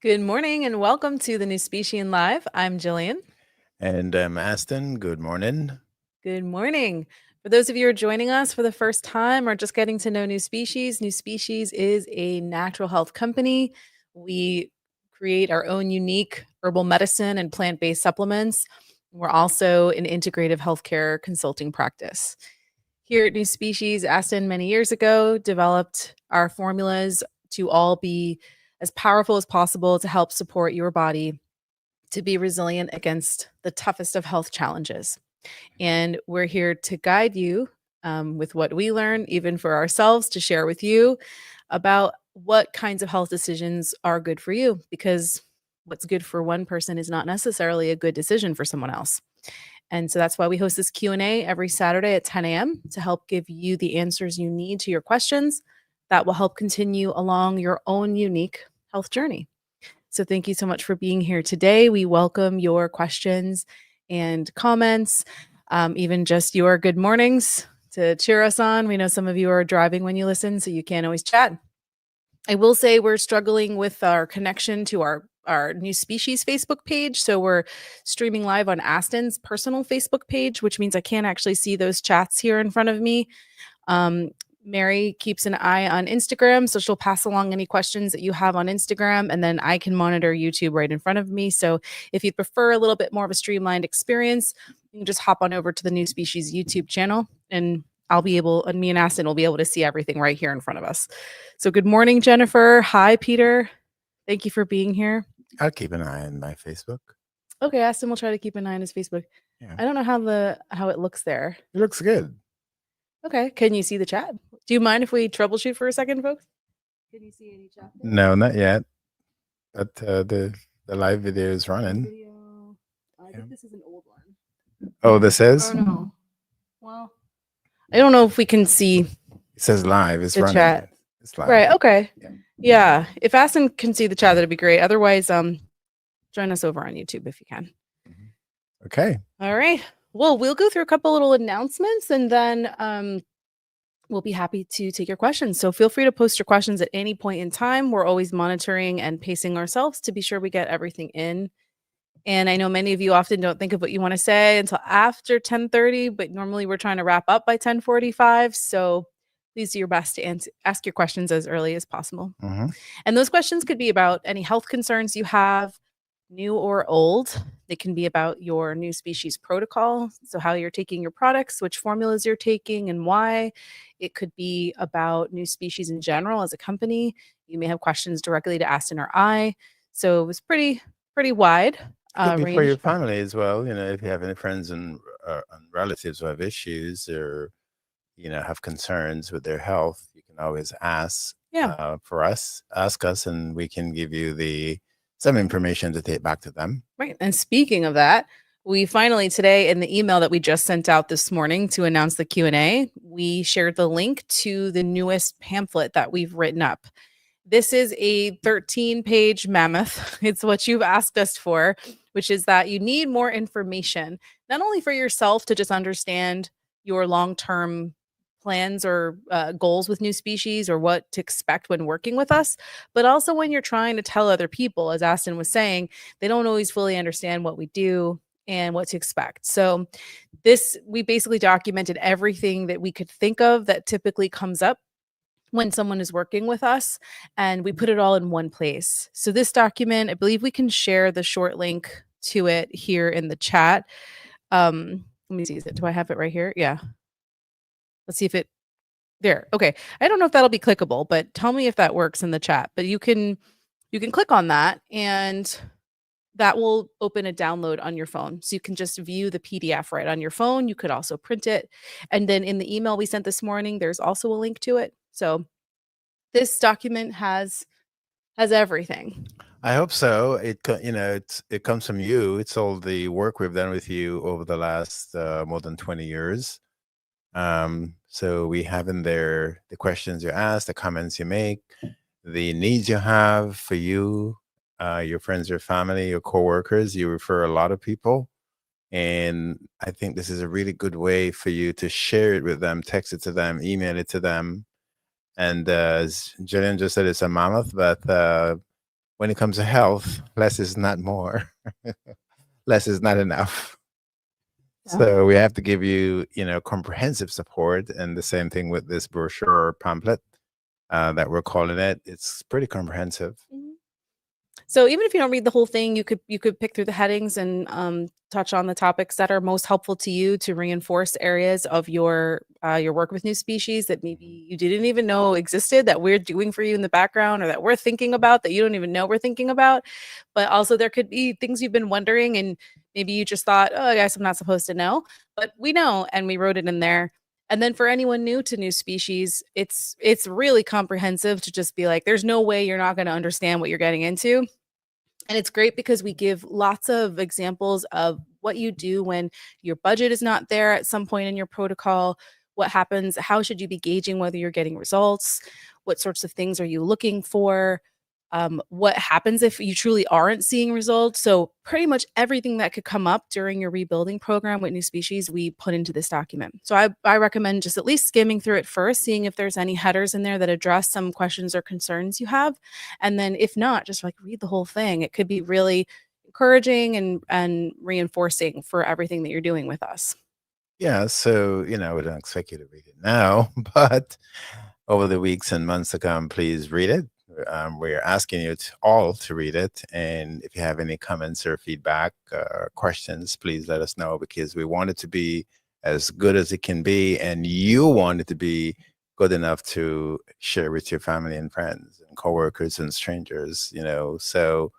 Good morning and welcome to the NuSpecian Live. I'm Jillian. And I'm Aston. Good morning. Good morning. For those of you who are joining us for the first time or just getting to know NuSpecies, NuSpecies is a natural health company. We create our own unique herbal medicine and plant-based supplements. We're also an integrative healthcare consulting practice. Here at NuSpecies, Aston many years ago developed our formulas to all be as powerful as possible to help support your body to be resilient against the toughest of health challenges. And we're here to guide you with what we learn, even for ourselves, to share with you about what kinds of health decisions are good for you, because what's good for one person is not necessarily a good decision for someone else. And so that's why we host this Q&A every Saturday at 10 a.m. to help give you the answers you need to your questions that will help continue along your own unique health journey. So thank you so much for being here today. We welcome your questions and comments, even just your good mornings to cheer us on. We know some of you are driving when you listen, so you can't always chat. I will say we're struggling with our connection to our NuSpecies Facebook page. So we're streaming live on Aston's personal Facebook page, which means I can't actually see those chats here in front of me. Mary keeps an eye on Instagram, so she'll pass along any questions that you have on Instagram, and then I can monitor YouTube right in front of me. So if you'd prefer a little bit more of a streamlined experience, you can just hop on over to the NuSpecies YouTube channel, and me and Aston will be able to see everything right here in front of us. So good morning, Jennifer. Hi, Peter. Thank you for being here. I'll keep an eye on my Facebook. Okay, Aston will try to keep an eye on his Facebook. Yeah. I don't know how it looks there. It looks good. Okay, can you see the chat? Do you mind if we troubleshoot for a second, folks? Can you see any chat there? No, not yet. But the live video is running. I think this is an old one. Oh, this is? Oh, no. Well, I don't know if we can see. It says live. It's running. Chat. It's live. Right, okay. Yeah. If Aston can see the chat, that'd be great. Otherwise, join us over on YouTube if you can. Okay. All right. Well, we'll go through a couple little announcements and then we'll be happy to take your questions. So feel free to post your questions at any point in time. We're always monitoring and pacing ourselves to be sure we get everything in. And I know many of you often don't think of what you want to say until after 10:30, but normally we're trying to wrap up by 10:45. So please do your best to ask your questions as early as possible. And those questions could be about any health concerns you have, new or old. They can be about your NuSpecies protocol, so how you're taking your products, which formulas you're taking and why. It could be about NuSpecies in general as a company. You may have questions directly to Aston or I. So it was pretty wide. Could be for your family as well. You know, if you have any friends and relatives who have issues or, you know, have concerns with their health, you can always ask ask us, and we can give you some information to take back to them. Right. And speaking of that, we finally today in the email that we just sent out this morning to announce the Q&A, we shared the link to the newest pamphlet that we've written up. This is a 13-page mammoth. It's what you've asked us for, which is that you need more information, not only for yourself to just understand your long-term plans or goals with NuSpecies or what to expect when working with us, but also when you're trying to tell other people, as Aston was saying, they don't always fully understand what we do and what to expect. So we basically documented everything that we could think of that typically comes up when someone is working with us, and we put it all in one place. So this document, I believe we can share the short link to it here in the chat. Let me see, do I have it right here? Yeah. Let's see if there. Okay. I don't know if that'll be clickable, but tell me if that works in the chat. But you can click on that and that will open a download on your phone. So you can just view the PDF right on your phone. You could also print it. And then in the email we sent this morning, there's also a link to it. So this document has everything. I hope so. It comes from you. It's all the work we've done with you over the last more than 20 years. So we have in there the questions you ask, the comments you make, the needs you have for you, your friends, your family, your coworkers. You refer a lot of people. And I think this is a really good way for you to share it with them, text it to them, email it to them. And as Jillian just said, it's a mammoth, but when it comes to health, less is not more. Less is not enough. Yeah. So we have to give you, comprehensive support, and the same thing with this brochure or pamphlet that we're calling it. It's pretty comprehensive. Mhm. So even if you don't read the whole thing, you could pick through the headings and touch on the topics that are most helpful to you to reinforce areas of your work with new species that maybe you didn't even know existed, that we're doing for you in the background, or that we're thinking about that you don't even know we're thinking about. But also there could be things you've been wondering, and maybe you just thought, oh, I guess I'm not supposed to know, but we know, and we wrote it in there. And then for anyone new to new species, it's really comprehensive to just be like, there's no way you're not going to understand what you're getting into. And it's great because we give lots of examples of what you do when your budget is not there at some point in your protocol. What happens? How should you be gauging whether you're getting results? What sorts of things are you looking for? What happens if you truly aren't seeing results? So, pretty much everything that could come up during your rebuilding program with new species, we put into this document. So, I recommend just at least skimming through it first, seeing if there's any headers in there that address some questions or concerns you have. And then, if not, just like read the whole thing. It could be really encouraging and reinforcing for everything that you're doing with us. Yeah, so, we don't expect you to read it now, but over the weeks and months to come, please read it. We're asking you all to read it. And if you have any comments or feedback, questions, please let us know, because we want it to be as good as it can be. And you want it to be good enough to share with your family and friends and coworkers and strangers. So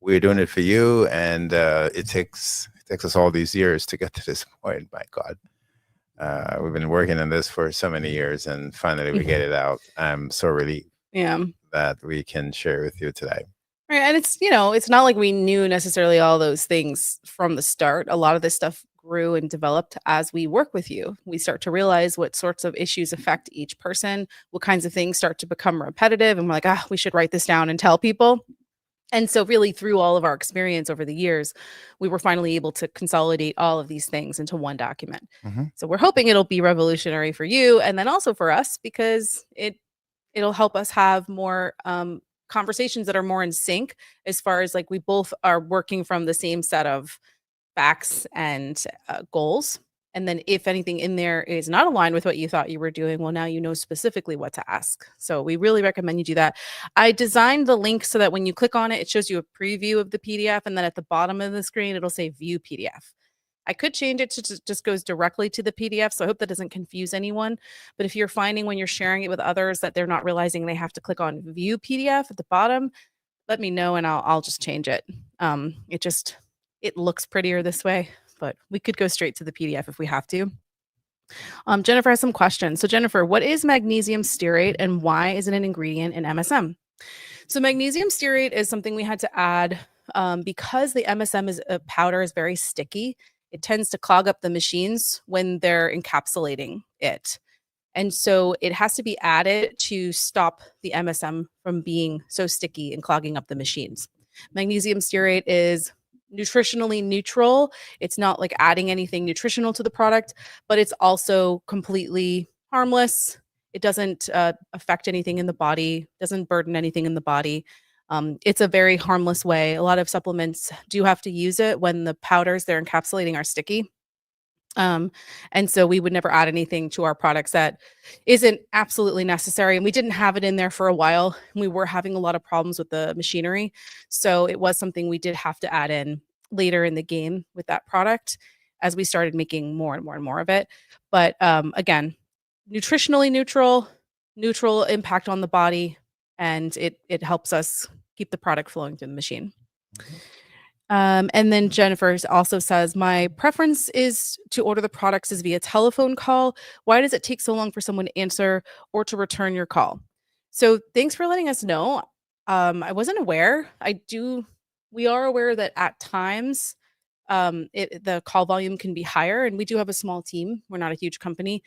we're doing it for you. And it takes us all these years to get to this point. My God. We've been working on this for so many years, and finally we get it out. I'm so relieved Yeah. that we can share with you today. Right, and it's not like we knew necessarily all those things from the start. A lot of this stuff grew and developed as we work with you. We start to realize what sorts of issues affect each person, what kinds of things start to become repetitive, and we're like, we should write this down and tell people. And so, really, through all of our experience over the years, we were finally able to consolidate all of these things into one document. Mhm. So, we're hoping it'll be revolutionary for you, and then also for us, because it'll help us have more conversations that are more in sync, as far as like we both are working from the same set of facts and goals. And then if anything in there is not aligned with what you thought you were doing, well, now you know specifically what to ask. So we really recommend you do that. I designed the link so that when you click on it, it shows you a preview of the PDF. And then at the bottom of the screen, it'll say view PDF. I could change it to just goes directly to the PDF. So I hope that doesn't confuse anyone. But if you're finding when you're sharing it with others that they're not realizing they have to click on view PDF at the bottom, let me know and I'll just change it. It looks prettier this way, but we could go straight to the PDF if we have to. Jennifer has some questions. So Jennifer, what is magnesium stearate and why is it an ingredient in MSM? So magnesium stearate is something we had to add because the MSM is a powder is very sticky. It tends to clog up the machines when they're encapsulating it. And so it has to be added to stop the MSM from being so sticky and clogging up the machines. Magnesium stearate is nutritionally neutral. It's not like adding anything nutritional to the product, but it's also completely harmless. It doesn't affect anything in the body, doesn't burden anything in the body. It's a very harmless way. A lot of supplements do have to use it when the powders they're encapsulating are sticky. Um, and so we would never add anything to our products that isn't absolutely necessary. And we didn't have it in there for a while. We were having a lot of problems with the machinery. So it was something we did have to add in later in the game with that product as we started making more and more and more of it. But again, nutritionally neutral, neutral impact on the body, and it helps us keep the product flowing through the machine. Mhm. And then Jennifer also says, my preference is to order the products as via telephone call. Why does it take so long for someone to answer or to return your call? So thanks for letting us know. I wasn't aware. We are aware that at times the call volume can be higher, and we do have a small team. We're not a huge company.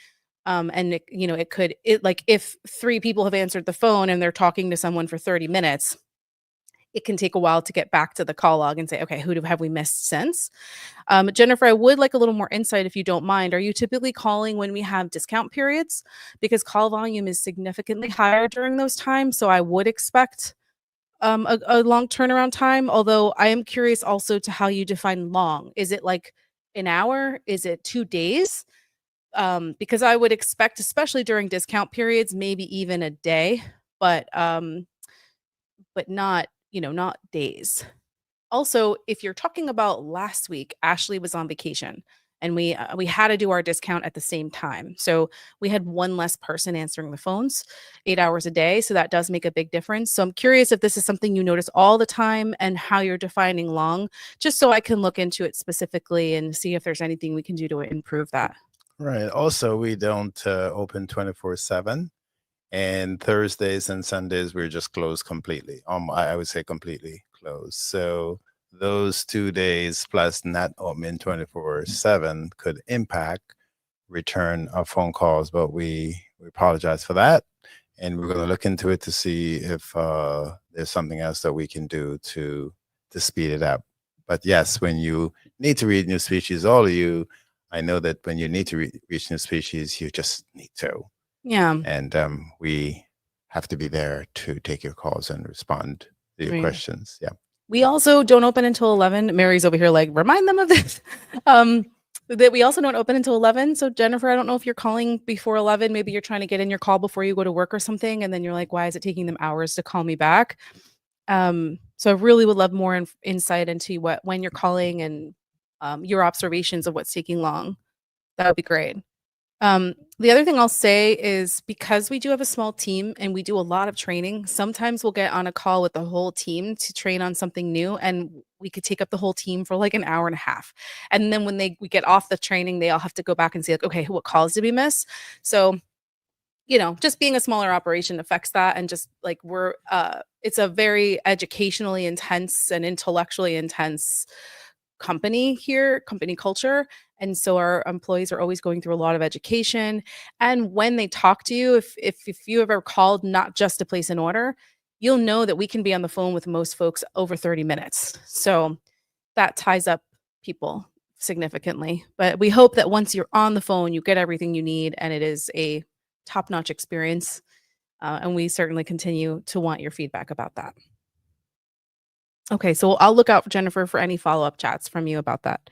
And it like if three people have answered the phone and they're talking to someone for 30 minutes, it can take a while to get back to the call log and say, okay, have we missed since? Jennifer, I would like a little more insight if you don't mind. Are you typically calling when we have discount periods? Because call volume is significantly higher during those times. So I would expect a long turnaround time, although I am curious also to how you define long. Is it like an hour? Is it 2 days? Because I would expect, especially during discount periods, maybe even a day, but but not, not days. Also, if you're talking about last week, Ashley was on vacation and we had to do our discount at the same time. So we had one less person answering the phones 8 hours a day, so that does make a big difference. So I'm curious if this is something you notice all the time and how you're defining long, just so I can look into it specifically and see if there's anything we can do to improve that. Right. Also, we don't open 24/7. And Thursdays and Sundays, we're just closed completely. I would say completely closed. So those 2 days plus not open 24/7 could impact return of phone calls, but we apologize for that. And we're going to look into it to see if there's something else that we can do to speed it up. But yes, when you need to read NuSpecies, all of you, I know that when you need to reach NuSpecies, you just need to. Yeah. And we have to be there to take your calls and respond to your Right. questions. Yeah. We also don't open until 11. Mary's over here like, remind them of this. Um, that we also don't open until 11. So Jennifer, I don't know if you're calling before 11. Maybe you're trying to get in your call before you go to work or something. And then you're like, why is it taking them hours to call me back? So I really would love more insight into when you're calling and your observations of what's taking long. That would be great. The other thing I'll say is because we do have a small team and we do a lot of training, sometimes we'll get on a call with the whole team to train on something new, and we could take up the whole team for like an hour and a half. And then when we get off the training, they all have to go back and see like, okay, what calls did we miss? So, just being a smaller operation affects that. And just like it's a very educationally intense and intellectually intense company culture. And so our employees are always going through a lot of education. And when they talk to you, if you ever called not just to place an order, you'll know that we can be on the phone with most folks over 30 minutes. So that ties up people significantly. But we hope that once you're on the phone, you get everything you need and it is a top-notch experience. And we certainly continue to want your feedback about that. Okay, so I'll look out for Jennifer for any follow-up chats from you about that.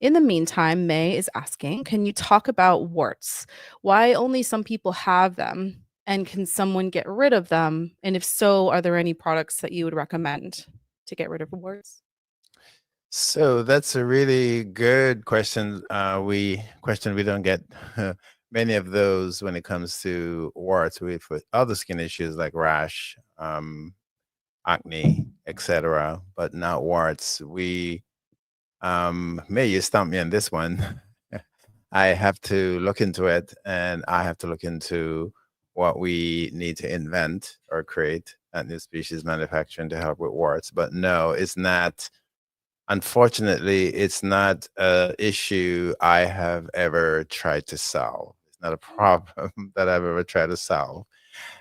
In the meantime, May is asking, can you talk about warts? Why only some people have them? And can someone get rid of them? And if so, are there any products that you would recommend to get rid of warts? So that's a really good question. We don't get many of those when it comes to warts with other skin issues like rash, acne, etc. But not warts. May you stump me on this one. I have to look into it, and I have to look into what we need to invent or create at NuSpecies Manufacturing to help with warts. But no, it's not. Unfortunately, it's not an issue I have ever tried to solve. It's not a problem that I've ever tried to solve.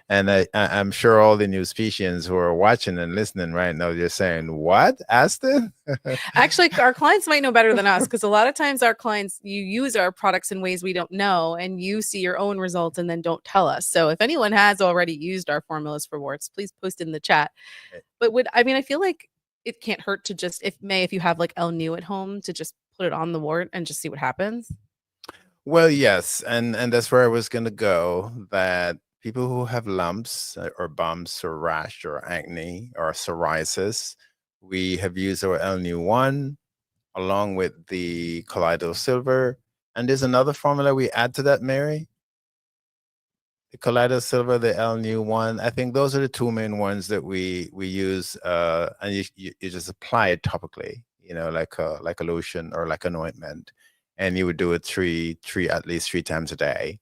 And I'm sure all the NuSpecians who are watching and listening right now, you're saying, "What, Aston?" Actually, our clients might know better than us because a lot of times our clients, you use our products in ways we don't know, and you see your own results and then don't tell us. So if anyone has already used our formulas for warts, please post in the chat. But I feel like it can't hurt to just, if you have like El New at home, to just put it on the wart and just see what happens. Well, yes, and that's where I was going to go. That people who have lumps or bumps or rash or acne or psoriasis, we have used our LNU1 along with the Colloidal Silver. And there's another formula we add to that, Mary. The Colloidal Silver, the LNU1. I think those are the two main ones that we use, and you just apply it topically, like a lotion or like an ointment, and you would do it at least three times a day,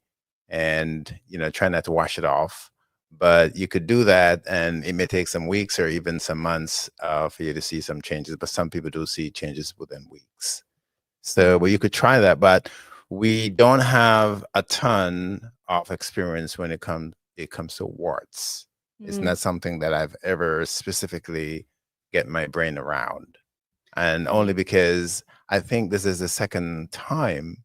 and try not to wash it off. But you could do that, and it may take some weeks or even some months for you to see some changes. But some people do see changes within weeks. So, well, you could try that, but we don't have a ton of experience when it comes to warts. It's not something that I've ever specifically get my brain around, and only because I think this is the second time.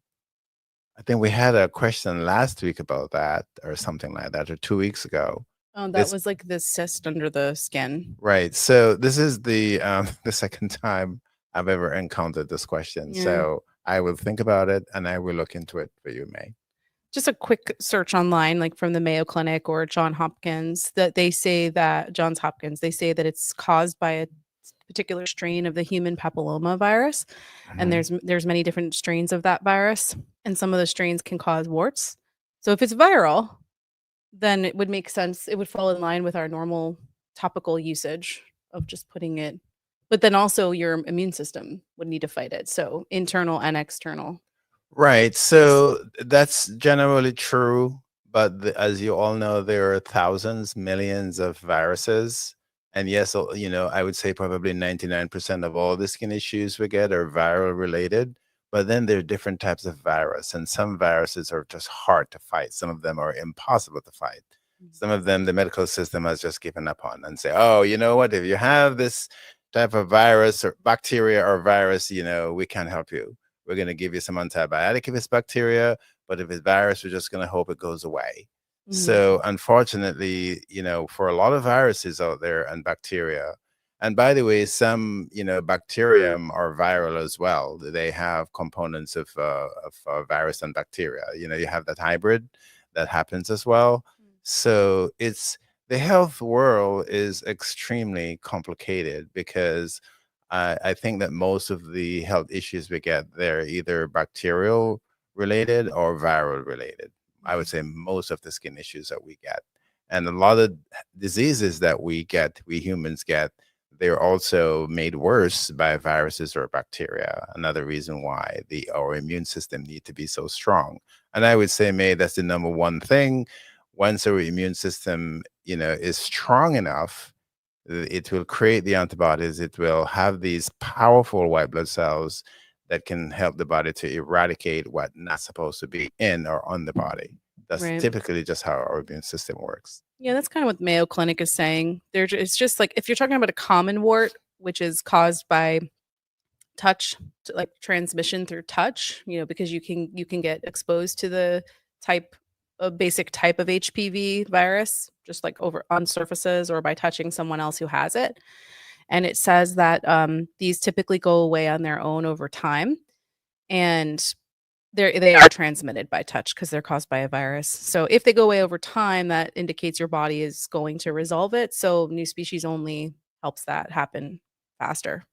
I think we had a question last week about that, or something like that, or 2 weeks ago. Oh, that This was like the cyst under the skin. right. So this is the the second time I've ever encountered this question. Yeah. So I will think about it and I will look into it for you, May. Just a quick search online, like from the Mayo Clinic or John Hopkins, that they say that Johns Hopkins, they say that it's caused by a particular strain of the human papilloma virus, and Mhm. there's many different strains of that virus, and some of the strains can cause warts. So if it's viral, then it would make sense. It would fall in line with our normal topical usage of just putting it. But then also your immune system would need to fight it. So internal and external. Right. So that's generally true. But as you all know, there are thousands, millions of viruses. And yes, I would say probably 99% of all the skin issues we get are viral related. But then there are different types of virus, and some viruses are just hard to fight. Some of them are impossible to fight. Some of them, the medical system has just given up on and say, oh, you know what? If you have this type of virus or bacteria or virus, we can't help you. We're going to give you some antibiotic if it's bacteria, but if it's virus, we're just going to hope it goes away. Mhm. So, unfortunately, for a lot of viruses out there and bacteria, and by the way, some, bacterium are viral as well. They have components of virus and bacteria. You have that hybrid that happens as well. So, the health world is extremely complicated because I think that most of the health issues we get, they're either bacterial related or viral related. I would say most of the skin issues that we get. And a lot of diseases that we humans get, they're also made worse by viruses or bacteria. Another reason why our immune system need to be so strong. And I would say, May, that's the number one thing. Once our immune system, is strong enough, it will create the antibodies. It will have these powerful white blood cells that can help the body to eradicate what not supposed to be in or on the body. That's Right. typically just how our immune system works. Yeah, that's kind of what Mayo Clinic is saying. It's just like if you're talking about a common wart, which is caused by touch, like transmission through touch, because you can get exposed to the type a basic type of HPV virus, just like over on surfaces or by touching someone else who has it. And it says that these typically go away on their own over time, and they are transmitted by touch because they're caused by a virus. So if they go away over time, that indicates your body is going to resolve it. So new species only helps that happen faster.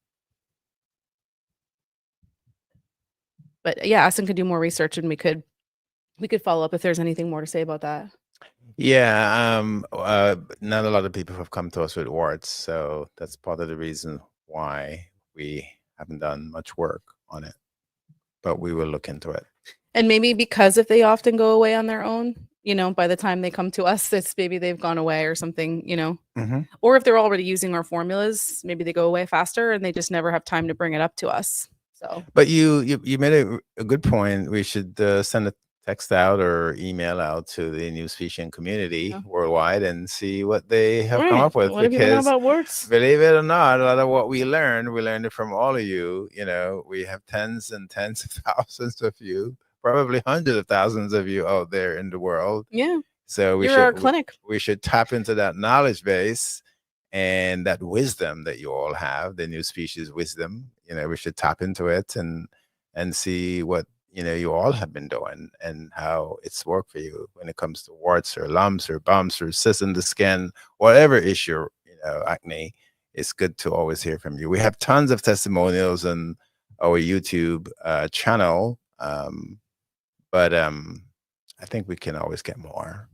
But yeah, Aston could do more research, and we could follow up if there's anything more to say about that. Yeah, not a lot of people have come to us with warts, so that's part of the reason why we haven't done much work on it. But we will look into it. And maybe because if they often go away on their own, by the time they come to us, it's maybe they've gone away or something. Hmm. Or if they're already using our formulas, maybe they go away faster and they just never have time to bring it up to us. So, But you made a good point. We should send a text out or email out to the NuSpecian community yeah. worldwide and see what they have come Right. up with. What do people know Because about warts? believe it or not, a lot of what we learned it from all of you. We have tens and tens of thousands of you, probably hundreds of thousands of you out there in the world. Yeah. So we You're should our clinic. we should tap into that knowledge base and that wisdom that you all have, the new species wisdom. We should tap into it and see what you all have been doing and how it's worked for you when it comes to warts or lumps or bumps or cysts in the skin, whatever issue, acne. It's good to always hear from you. We have tons of testimonials on our YouTube channel, but I think we can always get more.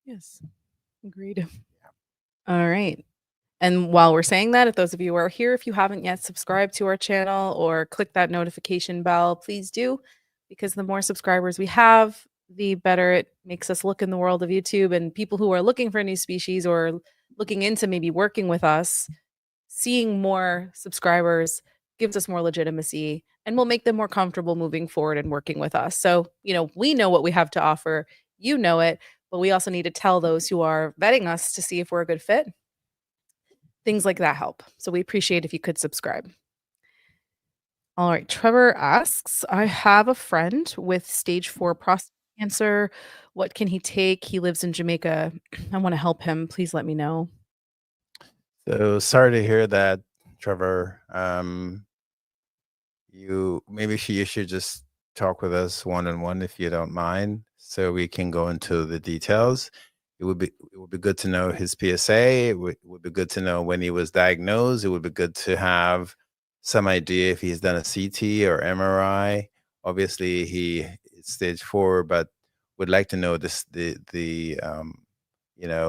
Yes. Agreed. All right. And while we're saying that, if those of you who are here, if you haven't yet subscribed to our channel or click that notification bell, please do, because the more subscribers we have, the better it makes us look in the world of YouTube. And people who are looking for new species or looking into maybe working with us, seeing more subscribers gives us more legitimacy and will make them more comfortable moving forward and working with us. So, we know what we have to offer, you know it, but we also need to tell those who are vetting us to see if we're a good fit. Things like that help. So we appreciate if you could subscribe. All right. Trevor asks, I have a friend with stage 4 prostate cancer? What can he take? He lives in Jamaica. I want to help him. Please let me know. So sorry to hear that, Trevor. You should just talk with us one on one if you don't mind, so we can go into the details. It would be good to know his PSA. It would be good to know when he was diagnosed. It would be good to have some idea if he's done a CT or MRI. Obviously, he is stage 4, but would like to know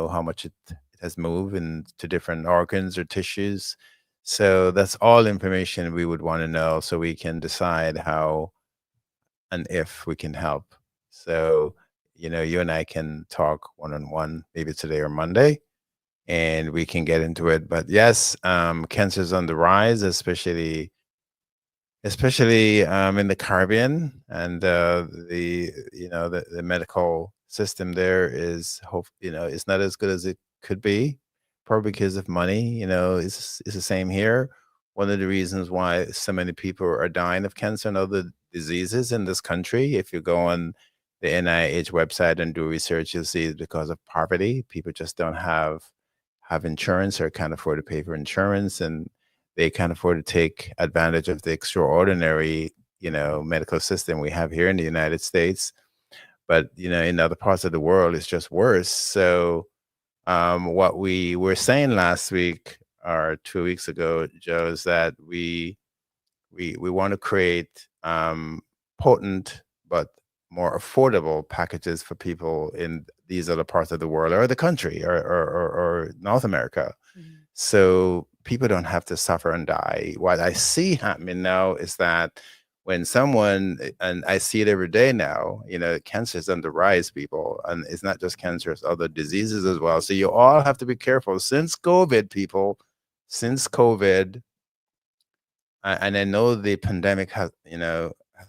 how much it has moved into different organs or tissues. So that's all information we would want to know so we can decide how and if we can help. So, you and I can talk one on one, maybe today or Monday, and we can get into it. But yes, cancer is on the rise, especially in the Caribbean, and the medical system there is not as good as it could be, probably because of money. It's the same here. One of the reasons why so many people are dying of cancer and other diseases in this country, if you go on the NIH website and do research, you'll see it's because of poverty. People just don't have insurance or can't afford to pay for insurance, and they can't afford to take advantage of the extraordinary, medical system we have here in the United States. But, in other parts of the world, it's just worse. So, what we were saying last week or 2 weeks ago, Joe, is that we want to create potent but more affordable packages for people in these other parts of the world or the country or North America, Mhm. so people don't have to suffer and die. What I see happening now is that when and I see it every day now, cancer is on the rise, people, and it's not just cancer, it's other diseases as well. So you all have to be careful. Since COVID, people, since COVID, and I know the pandemic has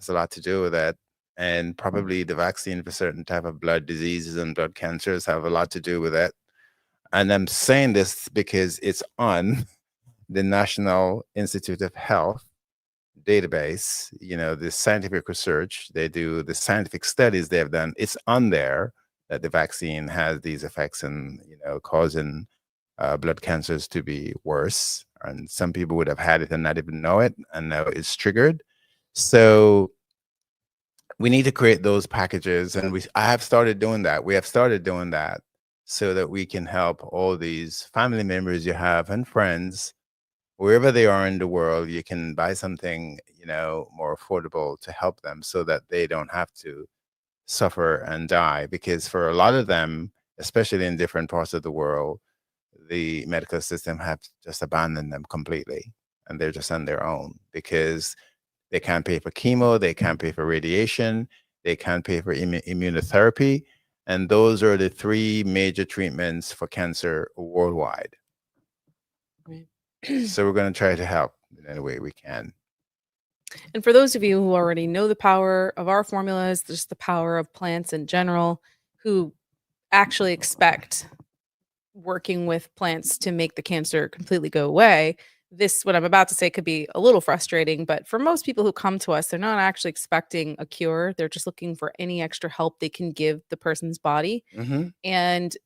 a lot to do with that, and probably the vaccine for certain type of blood diseases and blood cancers have a lot to do with it. And I'm saying this because it's on the National Institute of Health database, the scientific research they do, the scientific studies they have done, it's on there that the vaccine has these effects and, causing blood cancers to be worse. And some people would have had it and not even know it, and now it's triggered. So we need to create those packages, and I have started doing that. We have started doing that so that we can help all these family members you have and friends wherever they are in the world. You can buy something, more affordable to help them so that they don't have to suffer and die. Because for a lot of them, especially in different parts of the world, the medical system have just abandoned them completely, and they're just on their own because they can't pay for chemo, they can't pay for radiation, they can't pay for immunotherapy. And those are the three major treatments for cancer worldwide. Right. So we're going to try to help in any way we can. And for those of you who already know the power of our formulas, just the power of plants in general, who actually expect working with plants to make the cancer completely go away, this, what I'm about to say, could be a little frustrating. But for most people who come to us, they're not actually expecting a cure. They're just looking for any extra help they can give the person's body. Mm-hmm. And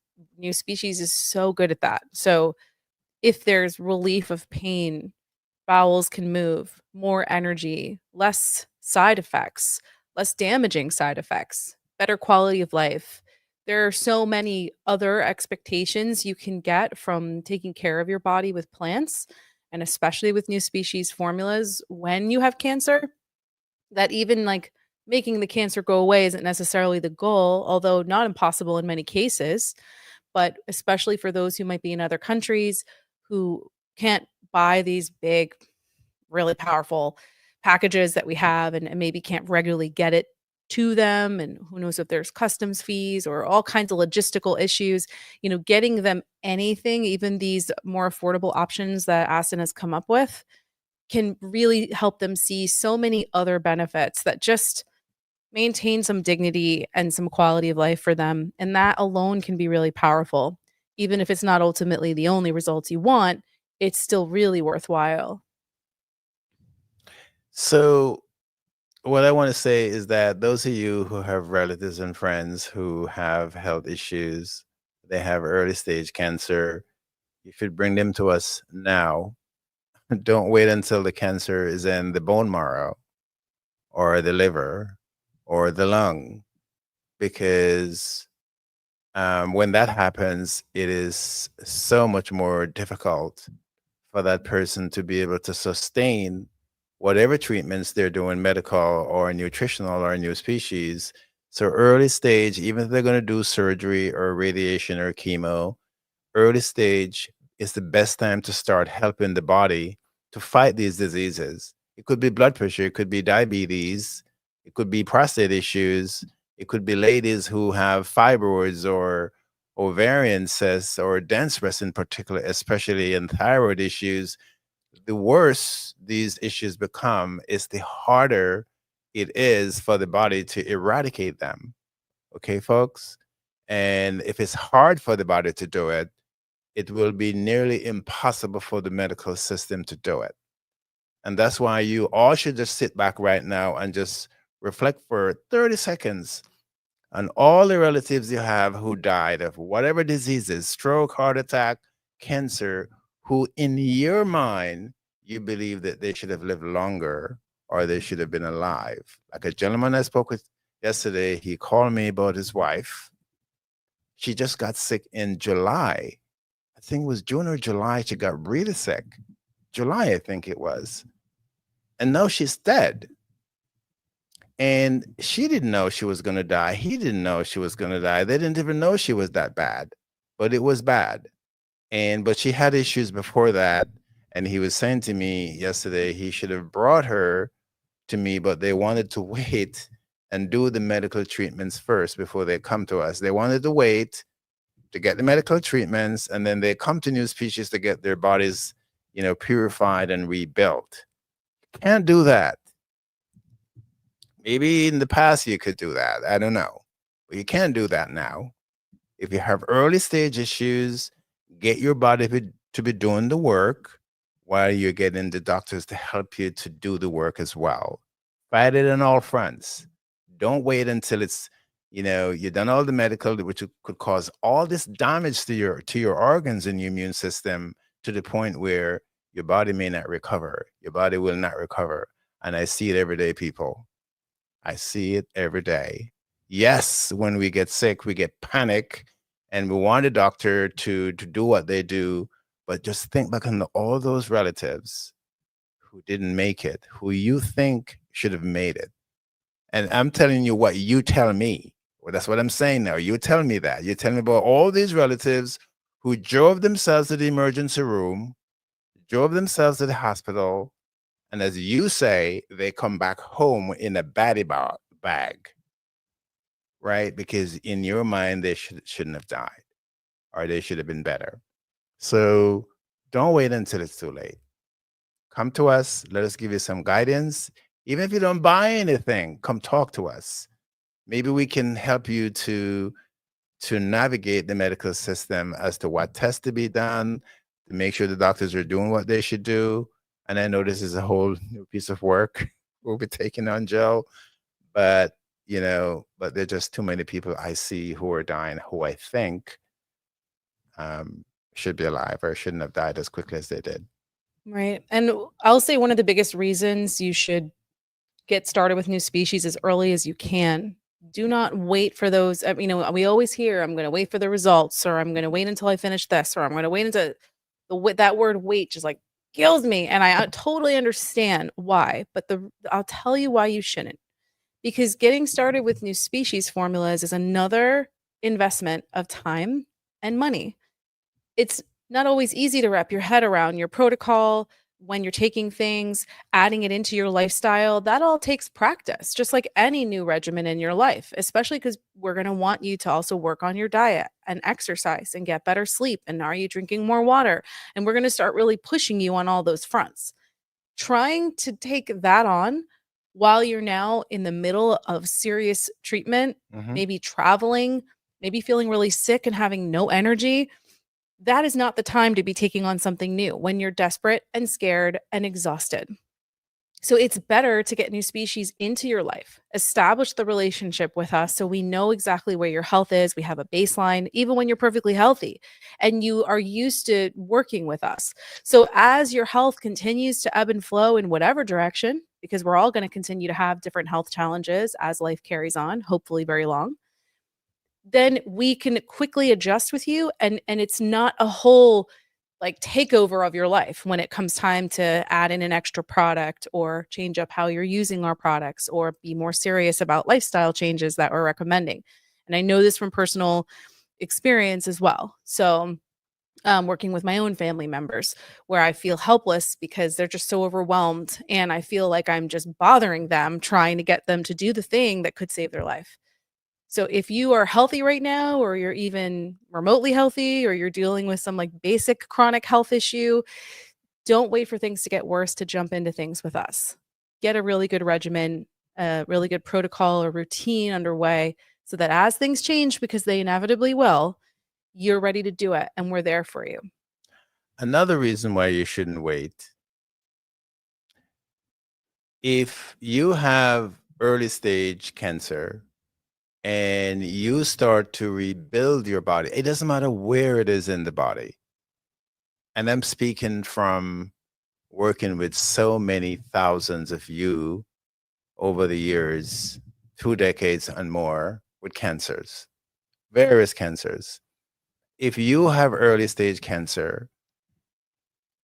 NuSpecies is so good at that. So if there's relief of pain, bowels can move, more energy, less side effects, less damaging side effects, better quality of life. There are so many other expectations you can get from taking care of your body with plants, and especially with NuSpecies formulas when you have cancer, that even like making the cancer go away isn't necessarily the goal, although not impossible in many cases. But especially for those who might be in other countries who can't buy these big, really powerful packages that we have, and maybe can't regularly get it to them, and who knows if there's customs fees or all kinds of logistical issues, getting them anything, even these more affordable options that Aston has come up with, can really help them see so many other benefits that just maintain some dignity and some quality of life for them. And that alone can be really powerful. Even if it's not ultimately the only results you want, it's still really worthwhile. So what I want to say is that those of you who have relatives and friends who have health issues, they have early stage cancer, you should bring them to us now. Don't wait until the cancer is in the bone marrow or the liver or the lung, because when that happens, it is so much more difficult for that person to be able to sustain whatever treatments they're doing, medical or nutritional or new species. So early stage, even if they're going to do surgery or radiation or chemo, early stage is the best time to start helping the body to fight these diseases. It could be blood pressure, it could be diabetes, it could be prostate issues, it could be ladies who have fibroids or ovarian cysts or dense breasts in particular, especially in thyroid issues. The worse these issues become is the harder it is for the body to eradicate them. Okay, folks? And if it's hard for the body to do it, it will be nearly impossible for the medical system to do it. And that's why you all should just sit back right now and just reflect for 30 seconds on all the relatives you have who died of whatever diseases, stroke, heart attack, cancer, who in your mind you believe that they should have lived longer or they should have been alive. Like a gentleman I spoke with yesterday, he called me about his wife. She just got sick in July. I think it was June or July. She got really sick. July, I think it was. And now she's dead. And she didn't know she was going to die. He didn't know she was going to die. They didn't even know she was that bad, but it was bad. But she had issues before that. And he was saying to me yesterday, he should have brought her to me, but they wanted to wait and do the medical treatments first before they come to us. They wanted to wait to get the medical treatments, and then they come to NuSpecies to get their bodies, purified and rebuilt. Can't do that. Maybe in the past you could do that. I don't know. But you can't do that now. If you have early stage issues, get your body to be doing the work while you're getting the doctors to help you to do the work as well. Fight it on all fronts. Don't wait until it's, you've done all the medical, which could cause all this damage to your organs and your immune system, to the point where your body may not recover. Your body will not recover. And I see it every day, people. I see it every day. Yes, when we get sick, we get panic and we want a doctor to do what they do. But just think back on all those relatives who didn't make it, who you think should have made it. And I'm telling you what you tell me. Well, that's what I'm saying now. You tell me that. You tell me about all these relatives who drove themselves to the emergency room, drove themselves to the hospital, and as you say, they come back home in a baddie bag, right? Because in your mind, they shouldn't have died, or they should have been better. So don't wait until it's too late. Come to us. Let us give you some guidance. Even if you don't buy anything, come talk to us. Maybe we can help you to navigate the medical system as to what tests to be done, to make sure the doctors are doing what they should do. And I know this is a whole new piece of work we'll be taking on, Joe, but but there's just too many people I see who are dying, who I think should be alive or shouldn't have died as quickly as they did. Right. And I'll say one of the biggest reasons you should get started with NuSpecies as early as you can. Do not wait for those. We always hear, I'm going to wait for the results, or I'm going to wait until I finish this, or I'm going to wait until that word wait just like kills me. And I totally understand why, but I'll tell you why you shouldn't. Because getting started with NuSpecies formulas is another investment of time and money. It's not always easy to wrap your head around your protocol when you're taking things, adding it into your lifestyle. That all takes practice, just like any new regimen in your life, especially because we're going to want you to also work on your diet and exercise and get better sleep. And are you drinking more water? And we're going to start really pushing you on all those fronts. Trying to take that on while you're now in the middle of serious treatment, maybe traveling, maybe feeling really sick and having no energy, that is not the time to be taking on something new when you're desperate and scared and exhausted. So it's better to get NuSpecies into your life, establish the relationship with us so we know exactly where your health is. We have a baseline, even when you're perfectly healthy and you are used to working with us. So as your health continues to ebb and flow in whatever direction, because we're all going to continue to have different health challenges as life carries on, hopefully very long, then we can quickly adjust with you, and it's not a whole like takeover of your life when it comes time to add in an extra product or change up how you're using our products or be more serious about lifestyle changes that we're recommending. And I know this from personal experience as well. So working with my own family members where I feel helpless because they're just so overwhelmed and I feel like I'm just bothering them trying to get them to do the thing that could save their life. So if you are healthy right now, or you're even remotely healthy, or you're dealing with some like basic chronic health issue, don't wait for things to get worse to jump into things with us. Get a really good regimen, a really good protocol or routine underway so that as things change, because they inevitably will, you're ready to do it and we're there for you. Another reason why you shouldn't wait, if you have early stage cancer and you start to rebuild your body, it doesn't matter where it is in the body. And I'm speaking from working with so many thousands of you over the years, 2 decades and more, with cancers, various cancers. If you have early stage cancer,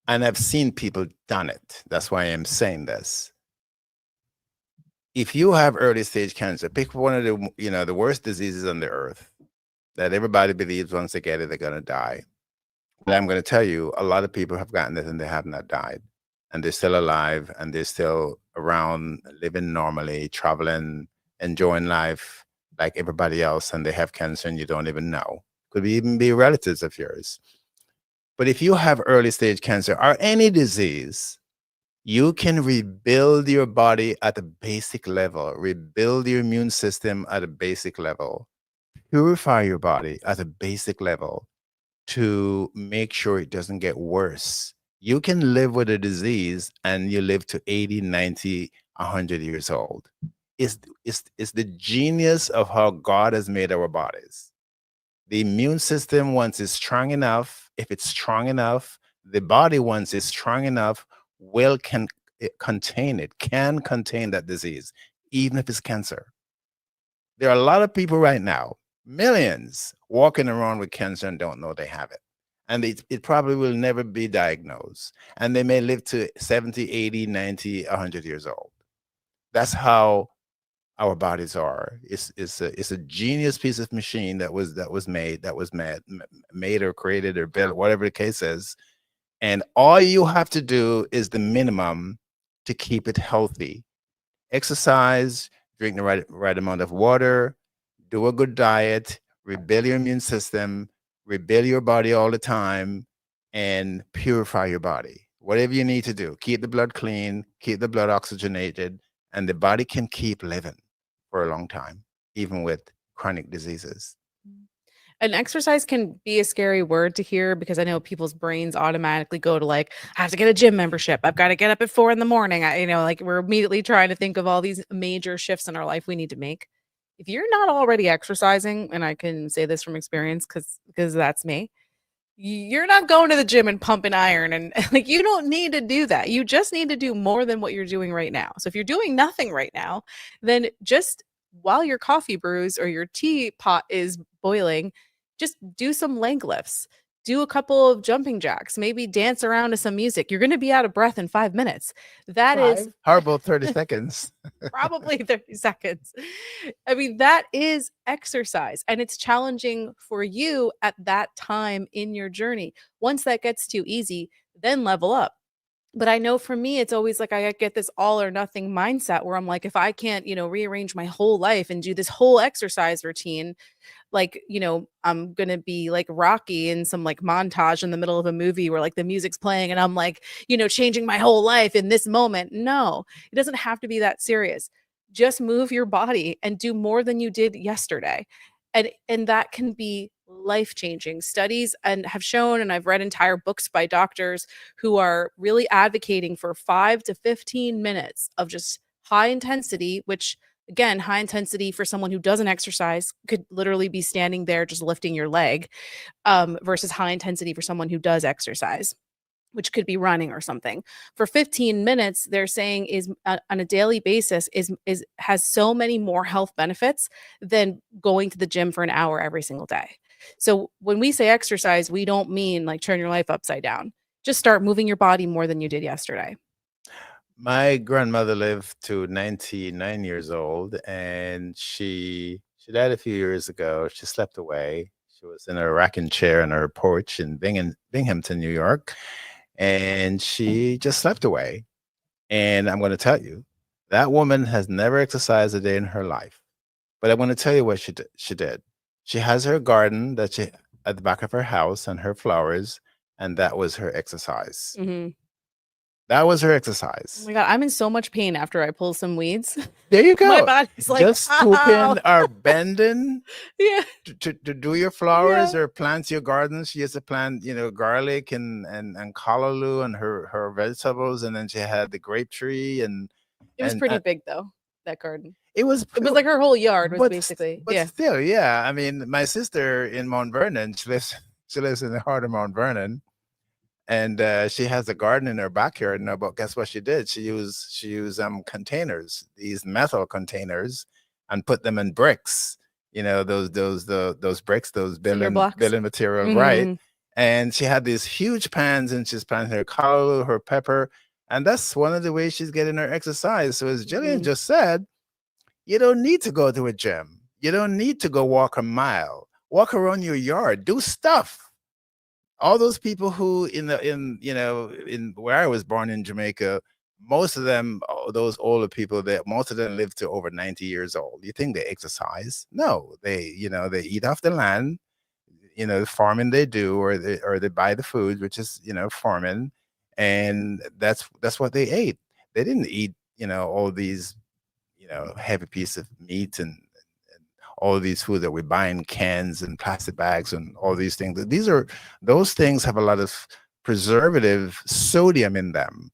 and I've seen people done it, that's why I'm saying this. If you have early stage cancer, pick one of the worst diseases on the earth that everybody believes once they get it, they're going to die. But I'm going to tell you, a lot of people have gotten it and they have not died. And they're still alive and they're still around, living normally, traveling, enjoying life like everybody else. And they have cancer and you don't even know. Could even be relatives of yours. But if you have early stage cancer or any disease, you can rebuild your body at a basic level, rebuild your immune system at a basic level, purify your body at a basic level to make sure it doesn't get worse. You can live with a disease and you live to 80, 90, 100 years old. It's the genius of how God has made our bodies. The immune system, once it's strong enough, if it's strong enough, the body, once it's strong enough, can contain it, can contain that disease, even if it's cancer. There are a lot of people right now, millions, walking around with cancer and don't know they have it. And it probably will never be diagnosed. And they may live to 70, 80, 90, 100 years old. That's how our bodies are. It's a genius piece of machine that was made or created or built, whatever the case is. And all you have to do is the minimum to keep it healthy. Exercise, drink the right amount of water, do a good diet, rebuild your immune system, rebuild your body all the time, and purify your body. Whatever you need to do, keep the blood clean, keep the blood oxygenated, and the body can keep living for a long time, even with chronic diseases. And exercise can be a scary word to hear because I know people's brains automatically go to like, I have to get a gym membership. I've got to get up at 4 a.m. Like we're immediately trying to think of all these major shifts in our life we need to make. If you're not already exercising, and I can say this from experience because that's me, you're not going to the gym and pumping iron and like you don't need to do that. You just need to do more than what you're doing right now. So if you're doing nothing right now, then just while your coffee brews or your teapot is boiling, just do some leg lifts. Do a couple of jumping jacks, maybe dance around to some music. You're going to be out of breath in 5 minutes. That is How about 30 seconds? probably 30 seconds. I mean, that is exercise and it's challenging for you at that time in your journey. Once that gets too easy, then level up. But I know for me, it's always like I get this all or nothing mindset where I'm like, if I can't, rearrange my whole life and do this whole exercise routine, like, I'm gonna be like Rocky in some like montage in the middle of a movie where like the music's playing and I'm like, changing my whole life in this moment. No, it doesn't have to be that serious. Just move your body and do more than you did yesterday. And that can be life changing. Studies and have shown, and I've read entire books by doctors who are really advocating for 5 to 15 minutes of just high intensity, which again, high intensity for someone who doesn't exercise could literally be standing there just lifting your leg, versus high intensity for someone who does exercise, which could be running or something. For 15 minutes, they're saying is on a daily basis is has so many more health benefits than going to the gym for an hour every single day. So when we say exercise, we don't mean like turn your life upside down. Just start moving your body more than you did yesterday. My grandmother lived to 99 years old, and she died a few years ago. She slept away. She was in a rocking chair on her porch in Binghamton, New York, and she just slept away. And I'm going to tell you, that woman has never exercised a day in her life. But I'm going to tell you what she did. She did. She has her garden that she at the back of her house and her flowers, and that was her exercise. Mhm. That was her Oh exercise. my god, I'm in so much pain after I pull some weeds. There you My go. body's like, Just "Ow." stooping or bending Yeah. to do your flowers Yeah. or plant your gardens. She used to plant, garlic and callaloo and her vegetables, and then she had the grape tree It was pretty and big though, that garden. it was, It was like her whole yard was but basically, but yeah. still, yeah. I mean, my sister in Mount Vernon, she lives in the heart of Mount Vernon, and she has a garden in her backyard. No, but guess what she did? She used containers, these metal containers, and put them in bricks. Those bricks, those Cinder building blocks. building material, right? Mhm. And she had these huge pans, and she's planting her callaloo, her pepper, and that's one of the ways she's getting her exercise. So as Jillian Mhm. just said, you don't need to go to a gym. You don't need to go walk a mile. Walk around your yard. Do stuff. All those people who in where I was born in Jamaica, most of them, those older people, that most of them live to over 90 years old. You think they exercise? No, they eat off the land, farming they do, or they buy the food, which is, farming, and that's what they ate. They didn't eat, all these, heavy piece of meat and all of these foods that we buy in cans and plastic bags and all these things. Those things have a lot of preservative sodium in them.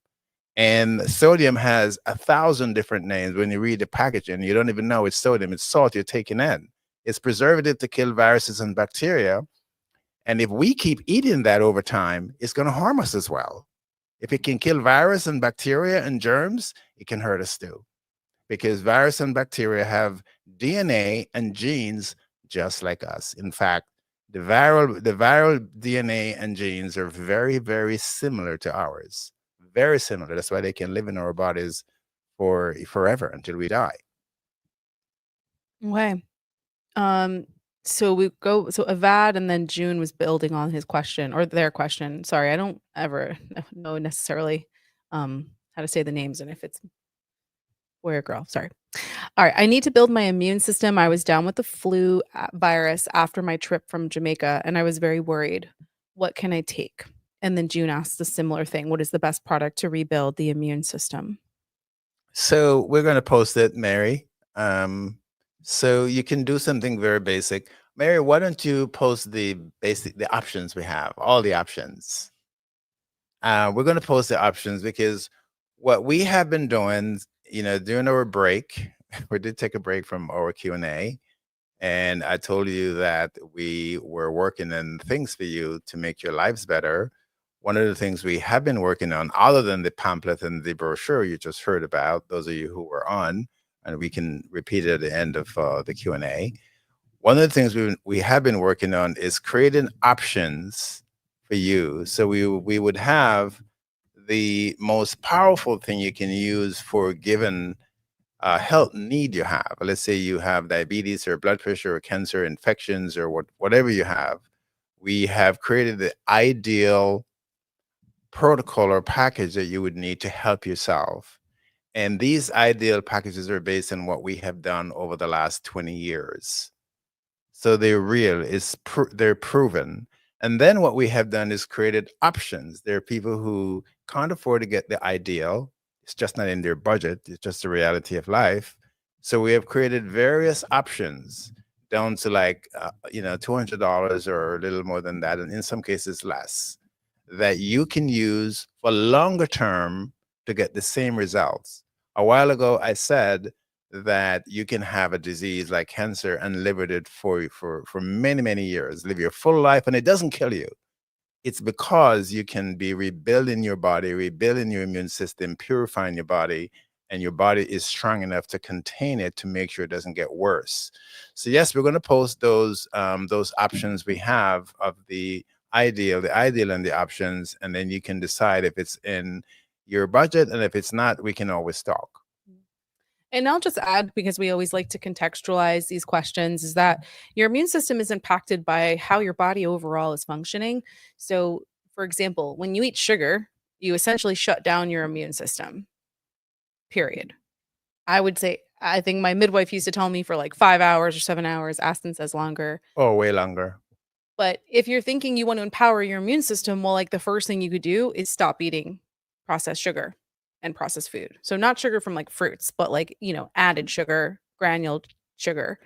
And sodium has 1,000 different names. When you read the packaging, you don't even know it's sodium. It's salt you're taking in. It's preservative to kill viruses and bacteria. And if we keep eating that over time, it's going to harm us as well. If it can kill virus and bacteria and germs, it can hurt us too, because virus and bacteria have DNA and genes just like us. In fact, the viral DNA and genes are very, very similar to ours. Very similar. That's why they can live in our bodies for forever until we die. Okay. Um, so Avad and then June was building on his question or their question. Sorry, I don't ever know necessarily how to say the names and if it's boy or girl. Sorry. All right, I need to build my immune system. I was down with the flu virus after my trip from Jamaica and I was very worried. What can I take? And then June asked a similar thing. What is the best product to rebuild the immune system? So we're going to post it, Mary. So you can do something very basic. Mary, why don't you post the options we have, all the options. We're going to post the options because what we have been doing, during our break, we did take a break from our Q&A, and I told you that we were working on things for you to make your lives better. One of the things we have been working on, other than the pamphlet and the brochure you just heard about, those of you who were on, and we can repeat it at the end of the Q&A. One of the things we have been working on is creating options for you. So we would have the most powerful thing you can use for given health need you have. Let's say you have diabetes or blood pressure or cancer, infections, or whatever you have. We have created the ideal protocol or package that you would need to help yourself. And these ideal packages are based on what we have done over the last 20 years. So they're real, they're proven. And then what we have done is created options. There are people who can't afford to get the ideal. It's just not in their budget. It's just the reality of life. So we have created various options down to like $200 or a little more than that, and in some cases less, that you can use for longer term to get the same results. A while ago, I said that you can have a disease like cancer and live with it for many, many years, live your full life, and it doesn't kill you. It's because you can be rebuilding your body, rebuilding your immune system, purifying your body, and your body is strong enough to contain it to make sure it doesn't get worse. So yes, we're going to post those options we have of the ideal and the options, and then you can decide if it's in your budget, and if it's not, we can always talk. And I'll just add, because we always like to contextualize these questions, is that your immune system is impacted by how your body overall is functioning. So, for example, when you eat sugar, you essentially shut down your immune system, period. I would say, I think my midwife used to tell me for like 5 hours or 7 hours. Aston says longer. Oh, way longer. But if you're thinking you want to empower your immune system, well, like the first thing you could do is stop eating processed sugar and processed food. So not sugar from like fruits, but like, added sugar, granuled sugar.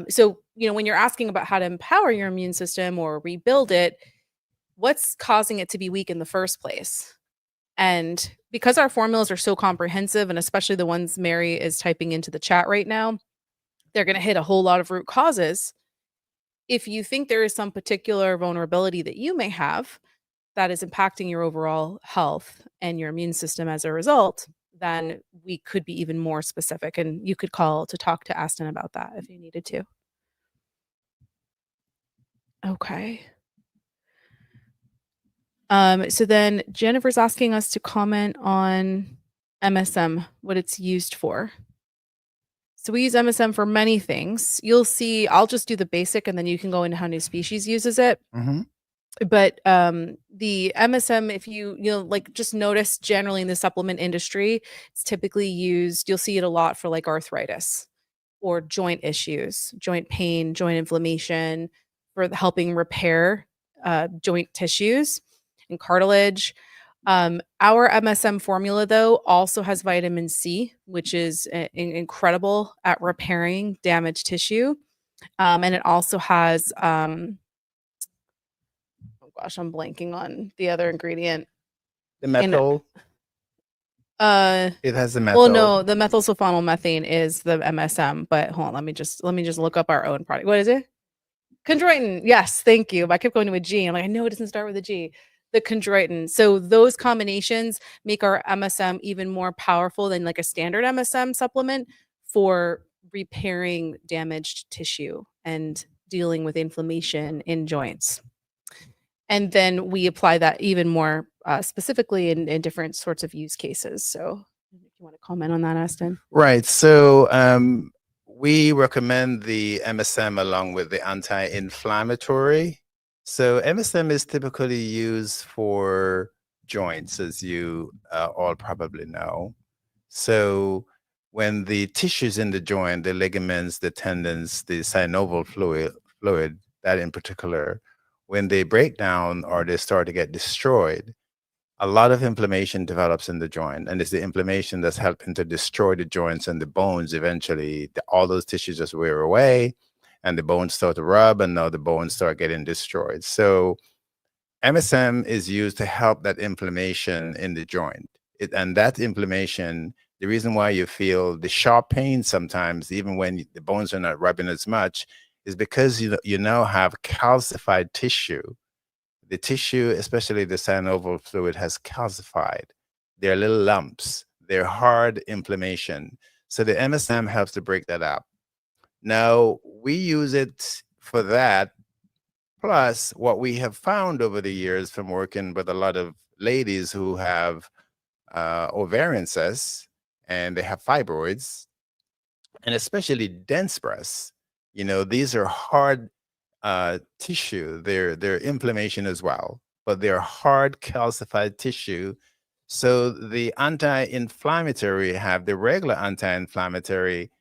So, when you're asking about how to empower your immune system or rebuild it, what's causing it to be weak in the first place? And because our formulas are so comprehensive, and especially the ones Mary is typing into the chat right now, they're going to hit a whole lot of root causes. If you think there is some particular vulnerability that you may have that is impacting your overall health and your immune system as a result, then we could be even more specific. And you could call to talk to Aston about that if you needed to. Okay. So then Jennifer's asking us to comment on MSM, what it's used for. So we use MSM for many things. You'll see, I'll just do the basic and then you can go into how NuSpecies uses it. Mm-hmm. But the MSM, if like just notice generally in the supplement industry, it's typically used, you'll see it a lot for like arthritis or joint issues, joint pain, joint inflammation, for helping repair joint tissues and cartilage. Our MSM formula, though, also has vitamin C, which is incredible at repairing damaged tissue. And it also has, oh gosh, I'm blanking on the other ingredient. The methyl. It has the methyl. Well, no, the methylsulfonylmethane is the MSM, but hold on, let me just look up our own product. What is it? Chondroitin. Yes, thank you. I kept going to a G. I'm like, I know it doesn't start with a G. The chondroitin. So those combinations make our MSM even more powerful than like a standard MSM supplement for repairing damaged tissue and dealing with inflammation in joints. And then we apply that even more specifically in different sorts of use cases. So if you want to comment on that, Aston. Right. So we recommend the MSM along with the anti-inflammatory. So MSM is typically used for joints, as you all probably know. So when the tissues in the joint, the ligaments, the tendons, the synovial fluid, that in particular, when they break down or they start to get destroyed, a lot of inflammation develops in the joint, and it's the inflammation that's helping to destroy the joints and the bones. Eventually, all those tissues just wear away, and the bones start to rub, and now the bones start getting destroyed. So MSM is used to help that inflammation in the joint. And that inflammation, the reason why you feel the sharp pain sometimes, even when the bones are not rubbing as much, is because you now have calcified tissue. The tissue, especially the synovial fluid, has calcified. They're little lumps. They're hard inflammation. So the MSM helps to break that up. Now, we use it for that. Plus, what we have found over the years from working with a lot of ladies who have ovarian cysts and they have fibroids, and especially dense breasts, these are hard tissue. They're inflammation as well, but they're hard calcified tissue. So the anti-inflammatory have the regular anti-inflammatory.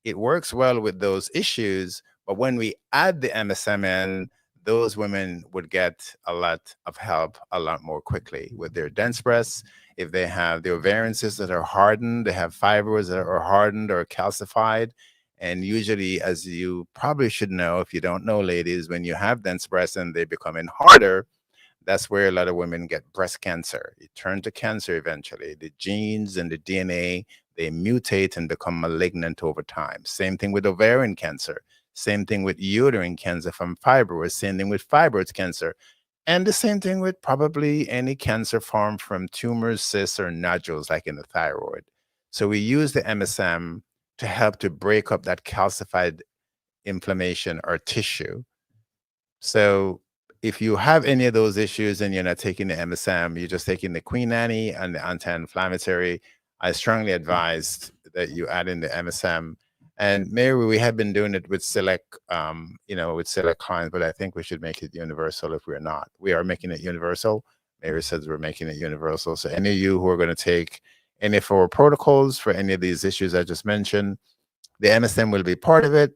It works well with those issues, but when we add the MSM in, those women would get a lot of help a lot more quickly with their dense breasts. If they have the ovarian cysts that are hardened, they have fibroids that are hardened or calcified, And usually, as you probably should know, if you don't know, ladies, when you have dense breasts and they're becoming harder, that's where a lot of women get breast cancer. You turn to cancer eventually. The genes and the DNA, they mutate and become malignant over time. Same thing with ovarian cancer. Same thing with uterine cancer from fibroids. Same thing with fibroid cancer. And the same thing with probably any cancer form from tumors, cysts, or nodules like in the thyroid. So we use the MSM to help to break up that calcified inflammation or tissue. So if you have any of those issues and you're not taking the MSM, you're just taking the Queen Annie and the anti-inflammatory, I strongly advise that you add in the MSM. And Mary, we have been doing it with select, with select clients, but I think we should make it universal if we're not. We are making it universal. Mary says we're making it universal. So any of you who are going to take any of our protocols for any of these issues I just mentioned, the MSM will be part of it.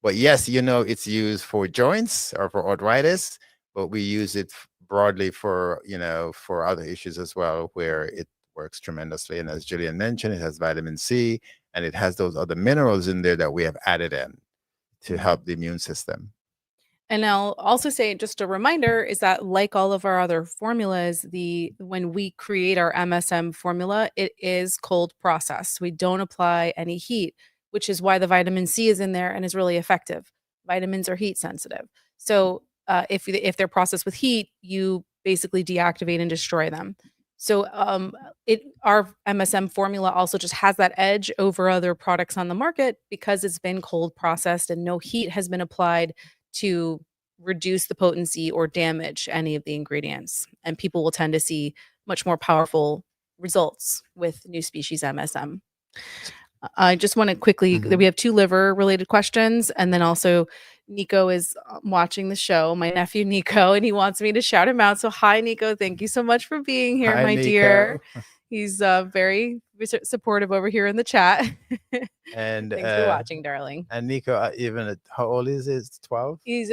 But yes, it's used for joints or for arthritis, but we use it broadly for, for other issues as well, where it works tremendously. And as Jillian mentioned, it has vitamin C and it has those other minerals in there that we have added in to help the immune system. And I'll also say, just a reminder, is that like all of our other formulas, when we create our MSM formula, it is cold processed. We don't apply any heat, which is why the vitamin C is in there and is really effective. Vitamins are heat sensitive. So if they're processed with heat, you basically deactivate and destroy them. So our MSM formula also just has that edge over other products on the market because it's been cold processed and no heat has been applied to reduce the potency or damage any of the ingredients. And people will tend to see much more powerful results with NuSpecies MSM. I just want to quickly, we have 2 liver related questions. And then also Nico is watching the show, my nephew Nico, and he wants me to shout him out. So hi, Nico. Thank you so much for being here, my dear. He's very supportive over here in the chat. And thanks for watching, darling. And Nico, how old is he? 12? He's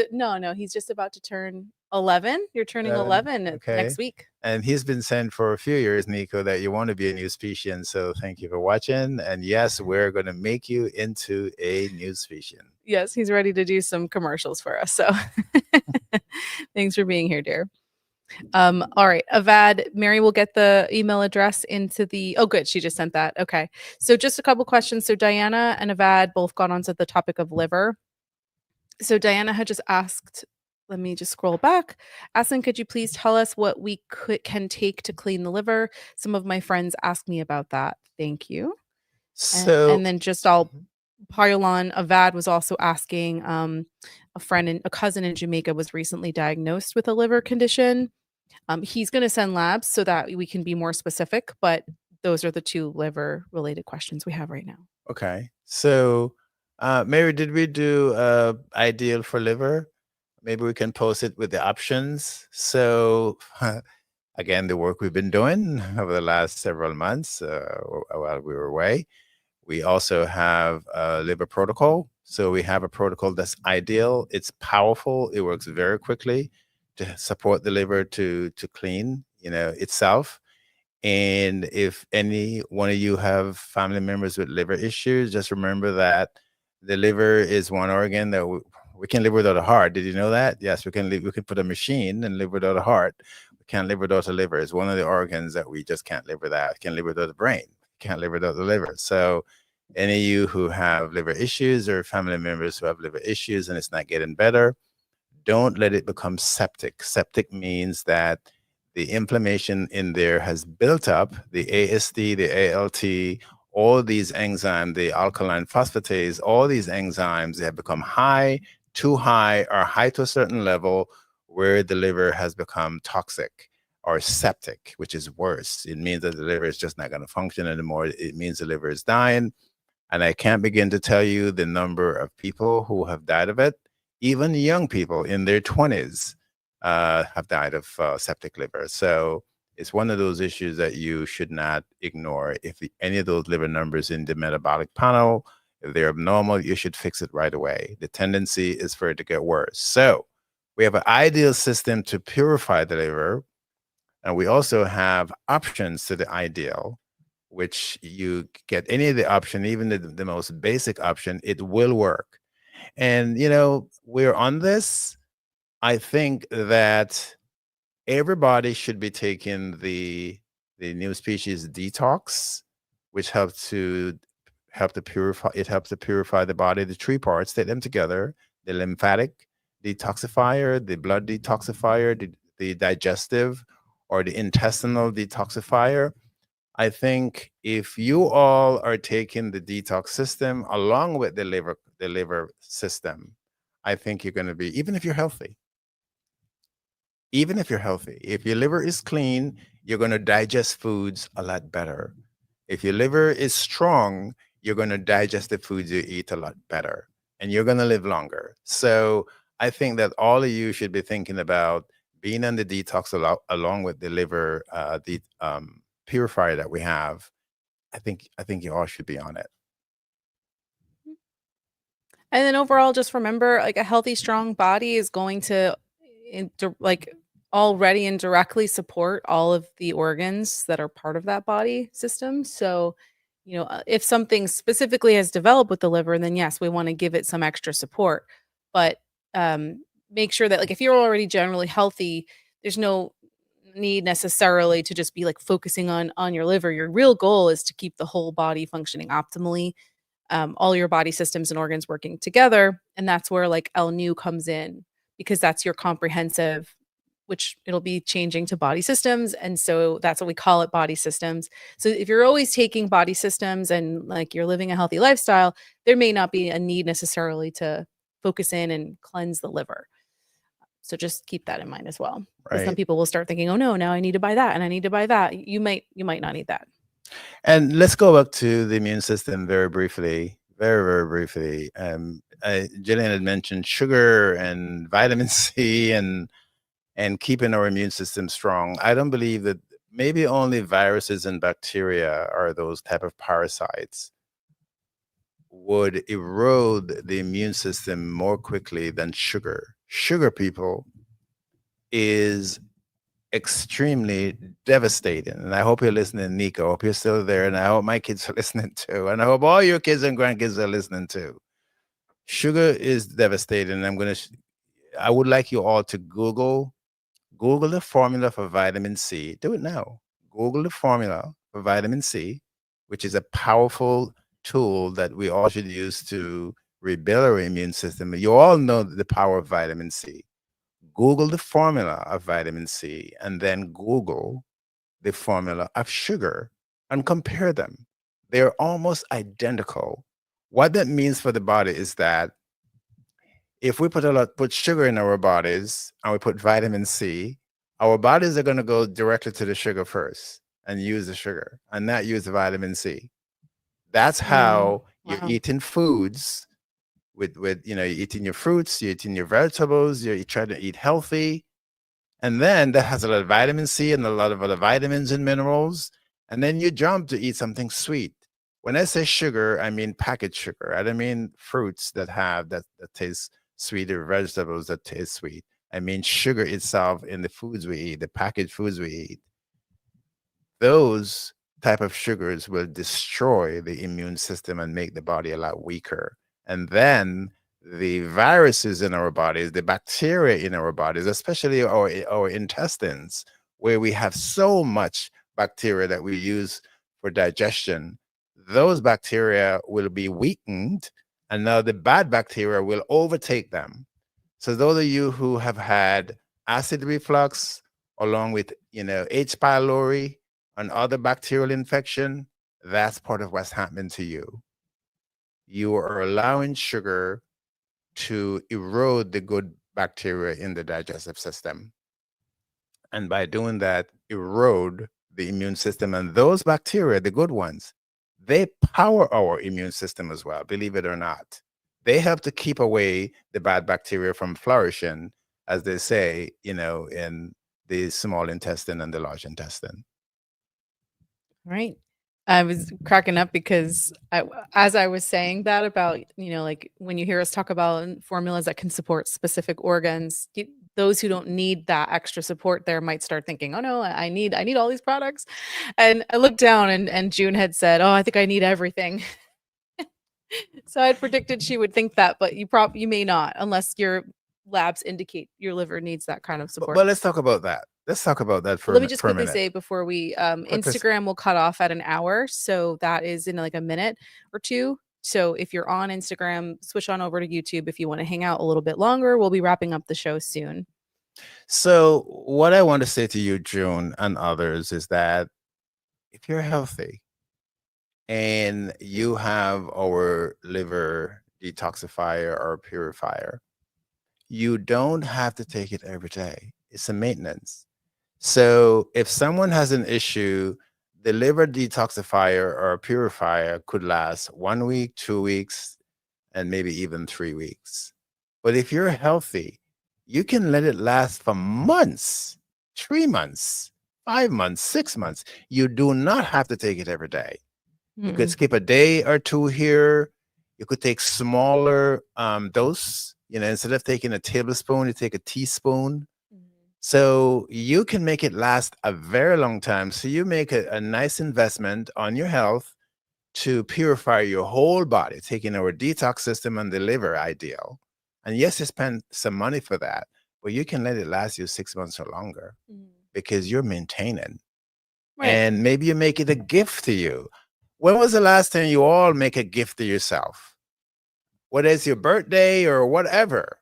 he's just about to turn 11. You're turning 11 next week. And he's been saying for a few years, Nico, that you want to be a NuSpecian. So thank you for watching. And yes, we're going to make you into a NuSpecian. Yes, he's ready to do some commercials for us. So thanks for being here, dear. All right, Avad, Mary will get the email address into the, oh good, she just sent that. Okay, so just a couple questions. So Diana and Avad both got onto the topic of liver. So Diana had just asked, let me just scroll back, asking, could you please tell us what we can take to clean the liver? Some of my friends asked me about that. Thank you. So, and then just I'll pile on, Avad was also asking, a friend and a cousin in Jamaica was recently diagnosed with a liver condition. He's going to send labs so that we can be more specific, but those are the 2 liver related questions we have right now. Okay. So, Mary, did we do ideal for liver? Maybe we can post it with the options. So, again, the work we've been doing over the last several months while we were away, we also have a liver protocol. So we have a protocol that's ideal. It's powerful. It works very quickly to support the liver to clean, itself. And if any one of you have family members with liver issues, just remember that the liver is one organ that we can live without a heart. Did you know that? Yes, we can live. We can put a machine and live without a heart. We can't live without a liver. It's one of the organs that we just can't live without. Can't live without the brain. Can't live without the liver. So any of you who have liver issues or family members who have liver issues and it's not getting better, don't let it become septic. Septic means that the inflammation in there has built up, the AST, the ALT, all these enzymes, the alkaline phosphatase, all these enzymes, they have become high, too high, or high to a certain level where the liver has become toxic or septic, which is worse. It means that the liver is just not going to function anymore. It means the liver is dying. And I can't begin to tell you the number of people who have died of it. Even young people in their 20s have died of septic liver. So it's one of those issues that you should not ignore. If any of those liver numbers in the metabolic panel, if they're abnormal, you should fix it right away. The tendency is for it to get worse. So we have an ideal system to purify the liver. And we also have options to the ideal, which you get any of the option, even the most basic option, it will work. And, we're on this. I think that everybody should be taking the NuSpecies detox, which helps to purify the body, the three parts, take them together: the lymphatic detoxifier, the blood detoxifier, the digestive or the intestinal detoxifier. I think if you all are taking the detox system along with the liver system, I think you're going to be, even if you're healthy, if your liver is clean, you're going to digest foods a lot better. If your liver is strong, you're going to digest the foods you eat a lot better, and you're going to live longer. So I think that all of you should be thinking about being on the detox along with the liver the purifier that we have. I think you all should be on it. And then overall, just remember, like a healthy, strong body is going to, like, already and directly support all of the organs that are part of that body system. So, if something specifically has developed with the liver, then yes, we want to give it some extra support. But make sure that, like, if you're already generally healthy, there's no need necessarily to just be like focusing on your liver. Your real goal is to keep the whole body functioning optimally, all your body systems and organs working together. And that's where like Nu comes in, because that's your comprehensive, which it'll be changing to body systems. And so that's what we call it, body systems. So if you're always taking body systems and like you're living a healthy lifestyle, there may not be a need necessarily to focus in and cleanse the liver. So just keep that in mind as well. Because some Right. people will start thinking, oh no, now I need to buy that and I need to buy that. You might not need that. And let's go back to the immune system very briefly, very, very briefly. Jillian had mentioned sugar and vitamin C and keeping our immune system strong. I don't believe that maybe only viruses and bacteria are those type of parasites would erode the immune system more quickly than sugar. Sugar, people, is extremely devastating. And I hope you're listening, Nico. I hope you're still there. And I hope my kids are listening too. And I hope all your kids and grandkids are listening too. Sugar is devastating. I would like you all to Google the formula for vitamin C. Do it now. Google the formula for vitamin C, which is a powerful tool that we all should use to rebuild our immune system. You all know the power of vitamin C. Google the formula of vitamin C and then Google the formula of sugar and compare them. They're almost identical. What that means for the body is that if we put sugar in our bodies and we put vitamin C, our bodies are going to go directly to the sugar first and use the sugar and not use the vitamin C. That's how you're Wow. eating foods with you're eating your fruits, you're eating your vegetables, you're trying to eat healthy. And then that has a lot of vitamin C and a lot of other vitamins and minerals. And then you jump to eat something sweet. When I say sugar, I mean packaged sugar. I don't mean fruits that taste sweet or vegetables that taste sweet. I mean sugar itself in the foods we eat, the packaged foods we eat. Those type of sugars will destroy the immune system and make the body a lot weaker. And then the viruses in our bodies, the bacteria in our bodies, especially our intestines, where we have so much bacteria that we use for digestion, those bacteria will be weakened, and now the bad bacteria will overtake them. So those of you who have had acid reflux, along with H. pylori and other bacterial infection, that's part of what's happening to you. You are allowing sugar to erode the good bacteria in the digestive system. And by doing that, erode the immune system. And those bacteria, the good ones, they power our immune system as well, believe it or not. They help to keep away the bad bacteria from flourishing, as they say, in the small intestine and the large intestine. Right. I was cracking up because as I was saying that about, like when you hear us talk about formulas that can support specific organs, those who don't need that extra support there might start thinking, oh no, I need all these products. And I looked down and June had said, oh, I think I need everything. So I'd predicted she would think that, but you may not unless your labs indicate your liver needs that kind of support. But let's talk about that. Let's talk about that Let me just for a quickly minute. say before we Quick, Instagram will cut off at an hour, so that is in like a minute or two. So if you're on Instagram, switch on over to YouTube if you want to hang out a little bit longer. We'll be wrapping up the show soon. So what I want to say to you, June, and others is that if you're healthy and you have our liver detoxifier or purifier, you don't have to take it every day. It's a maintenance. So if someone has an issue, the liver detoxifier or purifier could last 1 week, 2 weeks, and maybe even 3 weeks. But if you're healthy, you can let it last for months, 3 months, 5 months, 6 months. You do not have to take it every day. You could skip a day or two here. You could take smaller dose. Instead of taking a tablespoon, you take a teaspoon. So you can make it last a very long time. So you make a nice investment on your health to purify your whole body, taking our detox system and the liver ideal. And yes, you spend some money for that, but you can let it last you 6 months or longer because you're maintaining. Right. And maybe you make it a gift to you. When was the last time you all make a gift to yourself? Whether it's your birthday or whatever.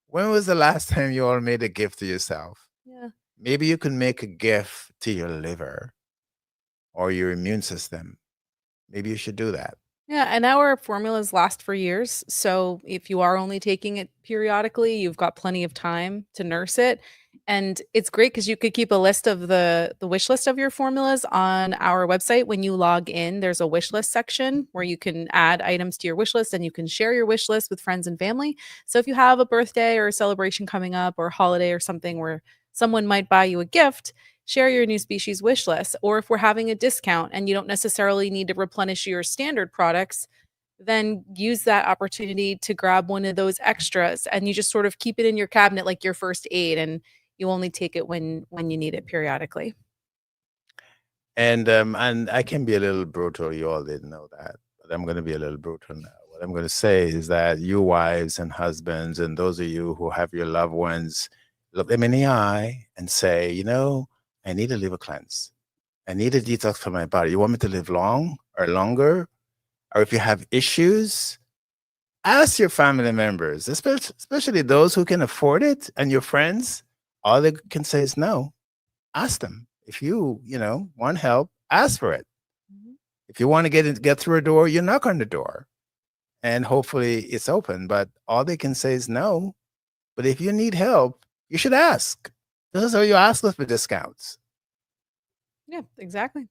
When was the last time you all made a gift to yourself? Yeah. Maybe you can make a gift to your liver or your immune system. Maybe you should do that. Yeah, and our formulas last for years. So if you are only taking it periodically, you've got plenty of time to nurse it. And it's great because you could keep a list of the wish list of your formulas on our website. When you log in, there's a wish list section where you can add items to your wish list and you can share your wish list with friends and family. So if you have a birthday or a celebration coming up or a holiday or something where someone might buy you a gift, share your NuSpecies wish list. Or if we're having a discount and you don't necessarily need to replenish your standard products, then use that opportunity to grab one of those extras and you just sort of keep it in your cabinet like your first aid, and you only take it when you need it periodically. And I can be a little brutal. You all didn't know that, but I'm going to be a little brutal now. What I'm going to say is that you wives and husbands and those of you who have your loved ones, look them in the eye and say, I need a liver cleanse. I need a detox for my body. You want me to live long or longer? Or if you have issues, ask your family members, especially those who can afford it and your friends. All they can say is no. Ask them. If you want help, ask for it. If you want to get through a door, you knock on the door and hopefully it's open. But all they can say is no. But if you need help, you should ask. This is how you ask us for discounts. Yeah, exactly.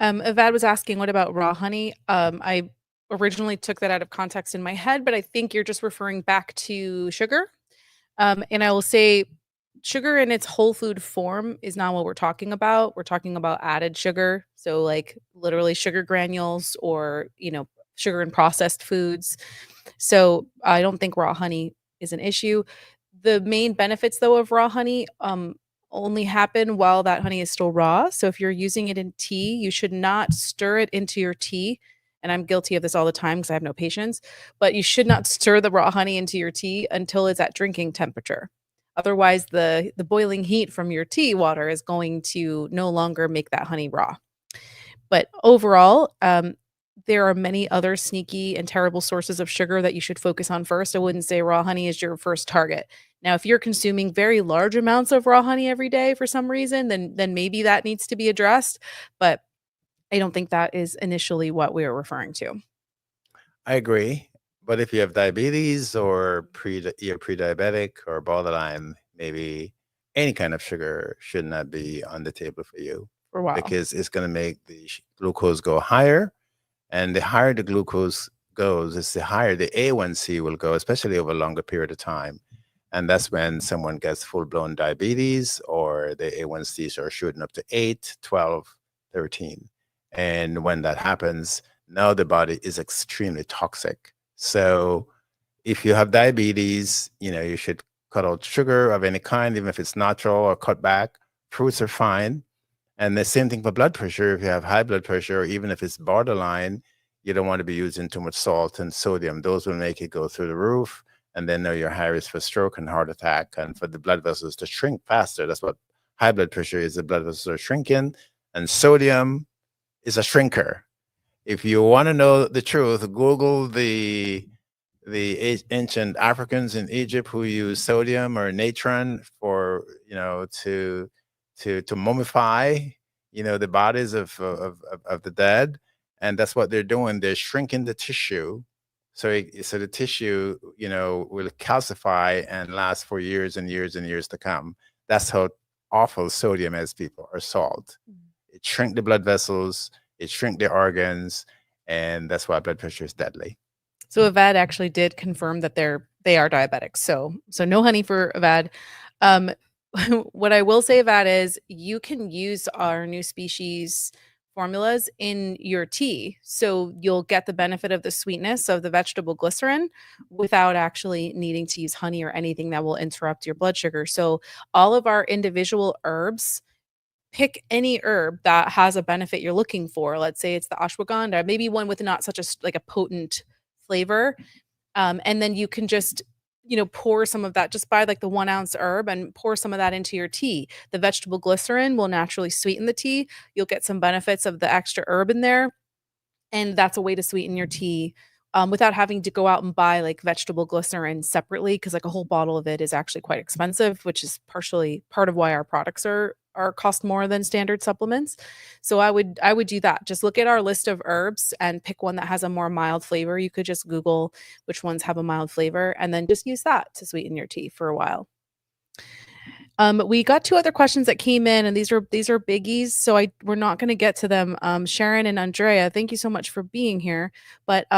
Avad was asking, what about raw honey? I originally took that out of context in my head, but I think you're just referring back to sugar. And I will say sugar in its whole food form is not what we're talking about. We're talking about added sugar. So like literally sugar granules or, sugar in processed foods. So I don't think raw honey is an issue. The main benefits though of raw honey only happen while that honey is still raw. So if you're using it in tea, you should not stir it into your tea. And I'm guilty of this all the time because I have no patience, but you should not stir the raw honey into your tea until it's at drinking temperature. Otherwise, the boiling heat from your tea water is going to no longer make that honey raw. But overall, there are many other sneaky and terrible sources of sugar that you should focus on first. I wouldn't say raw honey is your first target. Now, if you're consuming very large amounts of raw honey every day for some reason, then maybe that needs to be addressed. But I don't think that is initially what we are referring to. I agree. But if you have diabetes or you're pre-diabetic or borderline, maybe any kind of sugar should not be on the table for you For a while. because it's going to make the glucose go higher. And the higher the glucose goes, it's the higher the A1C will go, especially over a longer period of time. And that's when someone gets full-blown diabetes or the A1Cs are shooting up to 8, 12, 13. And when that happens, now the body is extremely toxic. So if you have diabetes, you should cut out sugar of any kind, even if it's natural or cut back. Fruits are fine. And the same thing for blood pressure. If you have high blood pressure, or even if it's borderline, you don't want to be using too much salt and sodium. Those will make it go through the roof. And then you're high risk for stroke and heart attack, and for the blood vessels to shrink faster. That's what high blood pressure is. The blood vessels are shrinking, and sodium is a shrinker. If you want to know the truth, Google the ancient Africans in Egypt who use sodium or natron for, to mummify, the bodies of the dead, and that's what they're doing. They're shrinking the tissue, so the tissue, will calcify and last for years and years and years to come. That's how awful sodium is, people, or salt. It shrink the blood vessels, it shrink the organs, and that's why blood pressure is deadly. So Avad actually did confirm that they are diabetics. So no honey for Avad. What I will say, Avad, is you can use our NuSpecies formulas in your tea. So you'll get the benefit of the sweetness of the vegetable glycerin without actually needing to use honey or anything that will interrupt your blood sugar. So all of our individual herbs, pick any herb that has a benefit you're looking for. Let's say it's the ashwagandha, maybe one with not such a potent flavor. And then you can just, pour some of that, just buy like the 1 ounce herb and pour some of that into your tea. The vegetable glycerin will naturally sweeten the tea. You'll get some benefits of the extra herb in there. And that's a way to sweeten your tea without having to go out and buy like vegetable glycerin separately, because like a whole bottle of it is actually quite expensive, which is partially part of why our products are cost more than standard supplements. So I would do that. Just look at our list of herbs and pick one that has a more mild flavor. You could just Google which ones have a mild flavor and then just use that to sweeten your tea for a while. We got 2 other questions that came in, and these are biggies, so we're not going to get to them. Sharon and Andrea, thank you so much for being here. But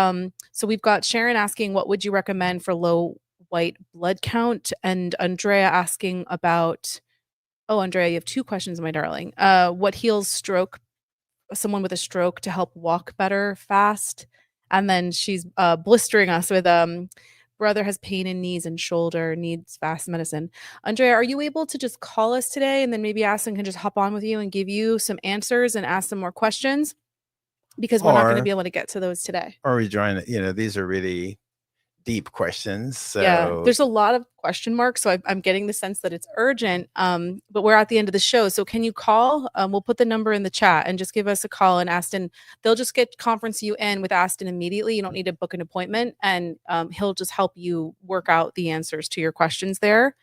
so we've got Sharon asking, what would you recommend for low white blood count? And Andrea asking about, oh, Andrea, you have 2 questions, my darling. What heals someone with a stroke to help walk better fast? And then she's blistering us with brother has pain in knees and shoulder, needs fast medicine. Andrea, are you able to just call us today, and then maybe Aston can just hop on with you and give you some answers and ask some more questions? Because we're not going to be able to get to those today. Or rejoin, these are really deep questions. So yeah, there's a lot of question marks. So I'm getting the sense that it's urgent, but we're at the end of the show. So can you call? We'll put the number in the chat and just give us a call, and Aston, they'll just conference you in with Aston immediately. You don't need to book an appointment, and he'll just help you work out the answers to your questions there.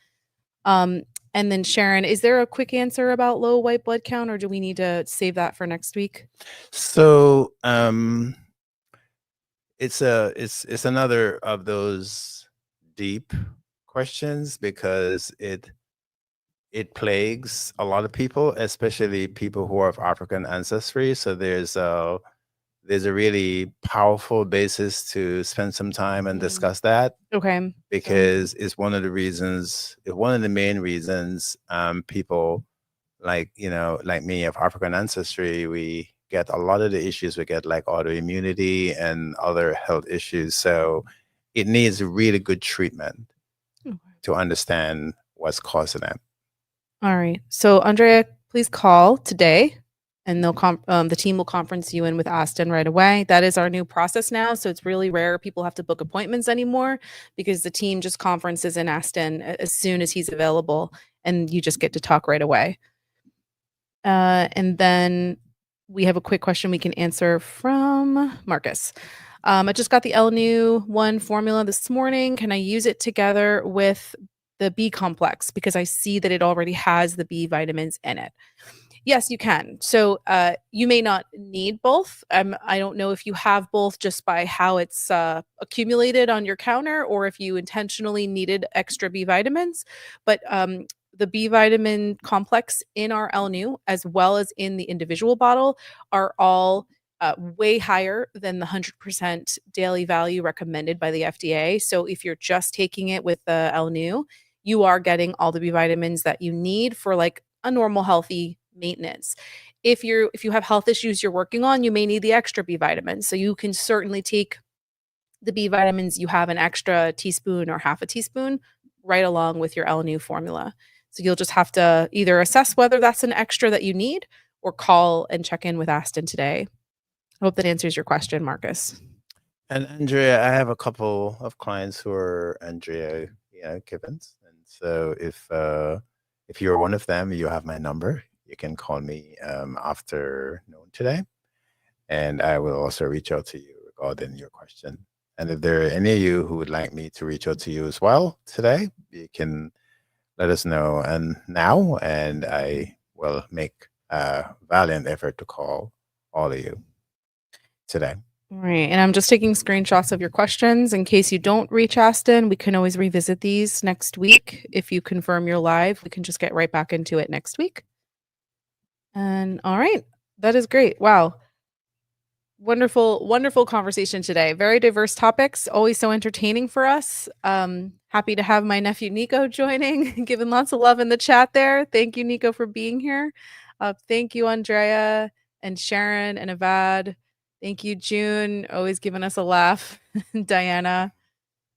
And then Sharon, is there a quick answer about low white blood count, or do we need to save that for next week? So it's another of those deep questions, because it plagues a lot of people, especially people who are of African ancestry. So there's a really powerful basis to spend some time and discuss that. Okay. Because it's one of the main reasons people like me of African ancestry, we get a lot of the issues we get, like autoimmunity and other health issues. So it needs really good treatment to understand what's causing them. All right. So Andrea, please call today, and the team will conference you in with Aston right away. That is our new process now. So it's really rare people have to book appointments anymore, because the team just conferences in Aston as soon as he's available, and you just get to talk right away. And then we have a quick question we can answer from Marcus. I just got the LNU1 formula this morning. Can I use it together with the B complex, because I see that it already has the B vitamins in it? Yes, you can. So you may not need both. I don't know if you have both just by how it's accumulated on your counter, or if you intentionally needed extra B vitamins. But the B vitamin complex in our LNU, as well as in the individual bottle, are all way higher than the 100% daily value recommended by the FDA. So if you're just taking it with the LNU, you are getting all the B vitamins that you need for like a normal healthy maintenance. If you have health issues you're working on, you may need the extra B vitamins. So you can certainly take the B vitamins. You have an extra teaspoon or half a teaspoon, right along with your LNU formula. So you'll just have to either assess whether that's an extra that you need or call and check in with Aston today. I hope that answers your question, Marcus. And Andrea, I have a couple of clients who are Andrea, Gibbons, and so if you're one of them, you have my number. You can call me after noon today, and I will also reach out to you regarding your question. And if there are any of you who would like me to reach out to you as well today, you can let us know and now, and I will make a valiant effort to call all of you today. All right. And I'm just taking screenshots of your questions in case you don't reach Aston. We can always revisit these next week. If you confirm you're live, we can just get right back into it next week. And all right. That is great. Wow. Wonderful, wonderful conversation today. Very diverse topics, always so entertaining for us. Happy to have my nephew Nico joining, giving lots of love in the chat there. Thank you, Nico, for being here. Thank you, Andrea and Sharon and Avad. Thank you, June, always giving us a laugh. Diana,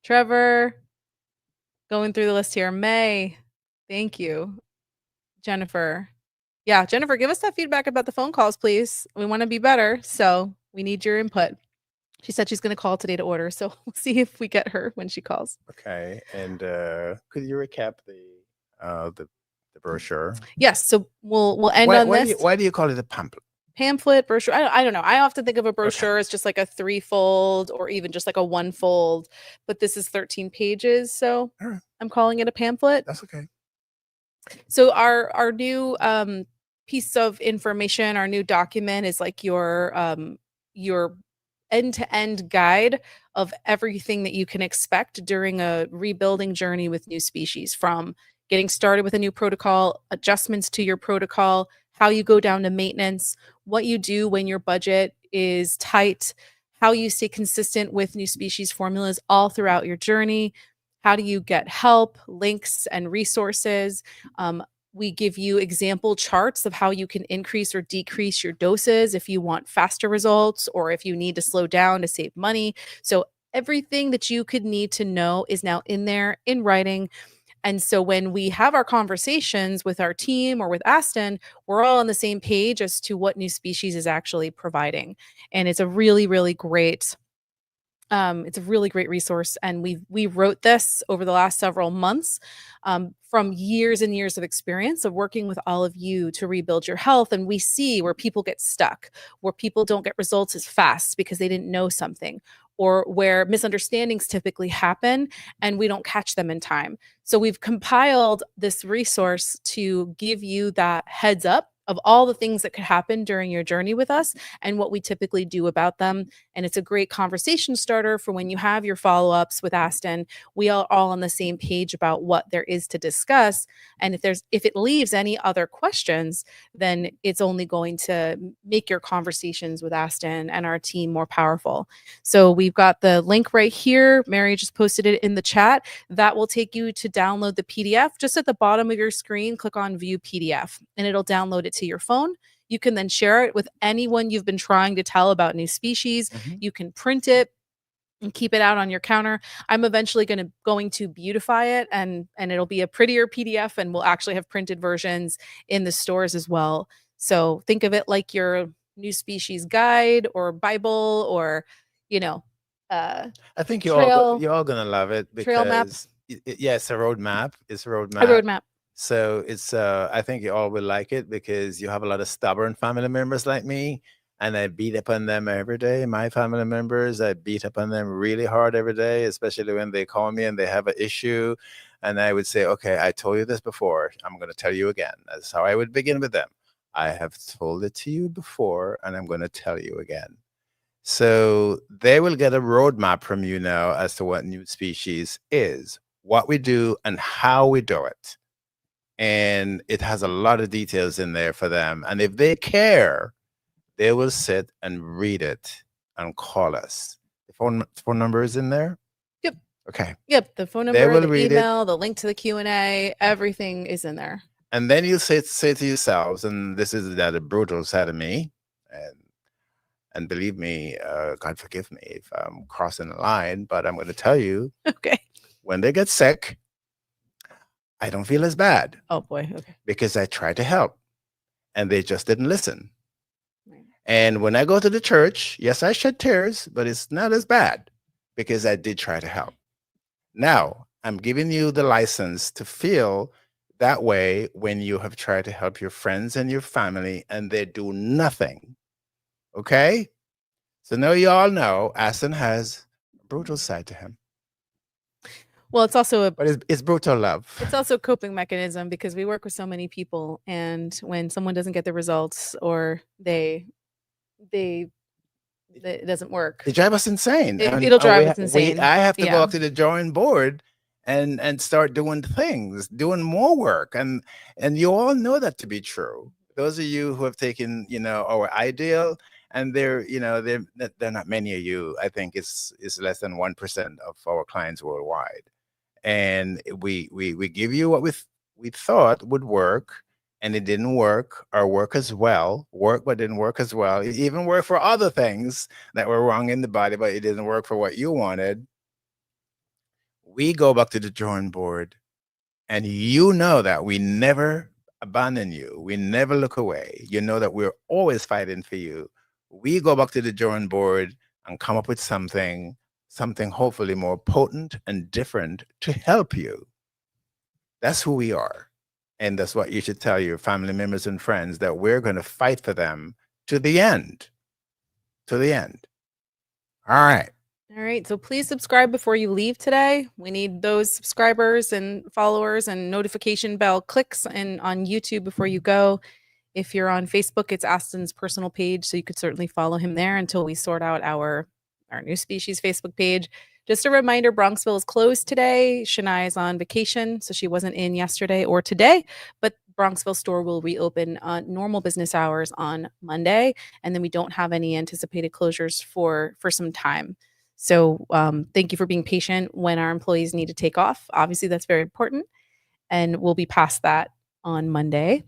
Trevor, going through the list here. May, thank you. Jennifer. Yeah, Jennifer, give us that feedback about the phone calls, please. We want to be better, so we need your input. She said she's going to call today to order, so we'll see if we get her when she calls. Okay, and could you recap the brochure? Yes, so we'll end on Why this. why do you call it a pamphlet? Pamphlet, brochure. I don't know. I often think of a brochure as just like a 3-fold or even just like a 1-fold, but this is 13 pages, so All right, I'm calling it a pamphlet. that's okay. So our new piece of information, our new document is like your end-to-end guide of everything that you can expect during a rebuilding journey with NuSpecies, from getting started with a new protocol, adjustments to your protocol, how you go down to maintenance, what you do when your budget is tight, how you stay consistent with NuSpecies formulas all throughout your journey. How do you get help, links, and resources? We give you example charts of how you can increase or decrease your doses if you want faster results or if you need to slow down to save money. So, everything that you could need to know is now in there in writing. And so, when we have our conversations with our team or with Aston, we're all on the same page as to what NuSpecies is actually providing. And it's a really, really great it's a really great resource, and we wrote this over the last several months from years and years of experience of working with all of you to rebuild your health. And we see where people get stuck, where people don't get results as fast because they didn't know something, or where misunderstandings typically happen and we don't catch them in time. So we've compiled this resource to give you that heads up of all the things that could happen during your journey with us and what we typically do about them. And it's a great conversation starter for when you have your follow-ups with Aston. We are all on the same page about what there is to discuss. And if it leaves any other questions, then it's only going to make your conversations with Aston and our team more powerful. So we've got the link right here. Mary just posted it in the chat. That will take you to download the PDF. Just at the bottom of your screen, click on View PDF, and it'll download it to your phone. You can then share it with anyone you've been trying to tell about NuSpecies. You can print it and keep it out on your counter. I'm eventually going to beautify it, and it'll be a prettier PDF, and we'll actually have printed versions in the stores as well. So think of it like your NuSpecies guide or Bible, or you know, I think trail you're all gonna love it map, because yes, a roadmap. It's a a roadmap. roadmap. So it's I think you all will like it because you have a lot of stubborn family members like me, and I beat up on them every day. My family members, I beat up on them really hard every day, especially when they call me and they have an issue. And I would say, okay, I told you this before. I'm going to tell you again. That's how I would begin with them. I have told it to you before, and I'm going to tell you again. So they will get a roadmap from you now as to what NuSpecies is, what we do, and how we do it. And it has a lot of details in there for them. And if they care, they will sit and read it and call us. The phone number is in there? Yep. Okay. Yep. The phone They number, will the read it. email, the link to the Q&A, everything is in there. And then you say to yourselves, and this is the brutal side of me, and believe me, God forgive me if I'm crossing the line, but I'm going to tell you, Okay. when they get sick, I don't feel as bad Oh boy. Okay. because I tried to help and they just didn't listen. Right. And when I go to the church, yes, I shed tears, but it's not as bad because I did try to help. Now, I'm giving you the license to feel that way when you have tried to help your friends and your family and they do nothing. Okay? So now you all know Aston has a brutal side to him. Well, it's also But it's brutal love. it's also a coping mechanism because we work with so many people, and when someone doesn't get the results or they it doesn't work, It drives us insane. it'll And drive us insane. I have to go Yeah. up to the drawing board and start doing things, doing more work. And you all know that to be true. Those of you who have taken, our ideal, and they're not many of you. I think it's less than 1% of our clients worldwide. And we give you what we thought would work, and it didn't work or work as well. Work but didn't work as well. It even worked for other things that were wrong in the body, but it didn't work for what you wanted. We go back to the drawing board, and you know that we never abandon you. We never look away. You know that we're always fighting for you. We go back to the drawing board and come up with something hopefully more potent and different to help you. That's who we are. And that's what you should tell your family members and friends, that we're going to fight for them to the end. To the end. All right. All right. So please subscribe before you leave today. We need those subscribers and followers and notification bell clicks and on YouTube before you go. If you're on Facebook, it's Aston's personal page, so you could certainly follow him there until we sort out our NuSpecies Facebook page. Just a reminder, Bronxville is closed today. Shania is on vacation, so she wasn't in yesterday or today, but Bronxville store will reopen normal business hours on Monday, and then we don't have any anticipated closures for some time. So thank you for being patient when our employees need to take off. Obviously, that's very important, and we'll be past that on Monday.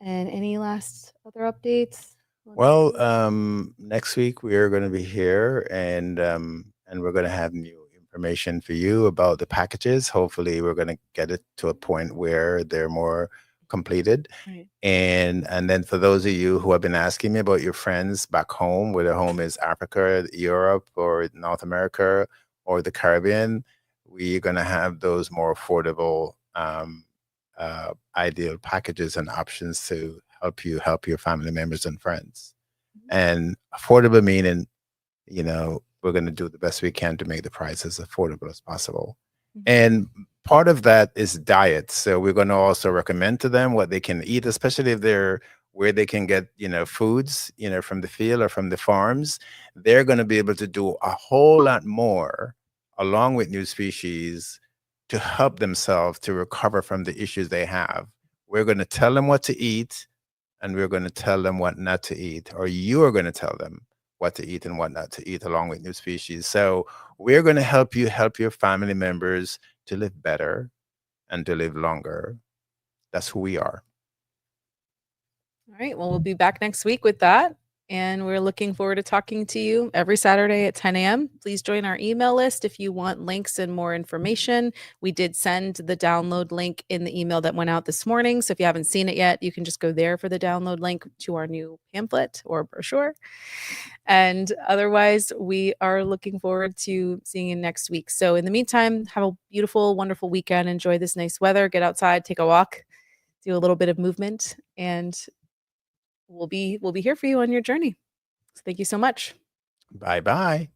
And any last other updates? Well, next week we are going to be here, and we're going to have new information for you about the packages. Hopefully, we're going to get it to a point where they're more completed. Right. And then for those of you who have been asking me about your friends back home, whether home is Africa, Europe, or North America, or the Caribbean, we're going to have those more affordable, ideal packages and options to help your family members and friends. And affordable meaning, we're going to do the best we can to make the price as affordable as possible. And part of that is diet. So we're going to also recommend to them what they can eat, especially if they're where they can get, foods, from the field or from the farms. They're going to be able to do a whole lot more along with NuSpecies to help themselves to recover from the issues they have. We're going to tell them what to eat, and we're going to tell them what not to eat, or you are going to tell them what to eat and what not to eat along with NuSpecies. So we're going to help you help your family members to live better and to live longer. That's who we are. All right. Well, we'll be back next week with that. And we're looking forward to talking to you every Saturday at 10 a.m. Please join our email list if you want links and more information. We did send the download link in the email that went out this morning. So if you haven't seen it yet, you can just go there for the download link to our new pamphlet or brochure. And otherwise, we are looking forward to seeing you next week. So in the meantime, have a beautiful, wonderful weekend. Enjoy this nice weather. Get outside, take a walk, do a little bit of movement, and we'll be here for you on your journey. So thank you so much. Bye-bye.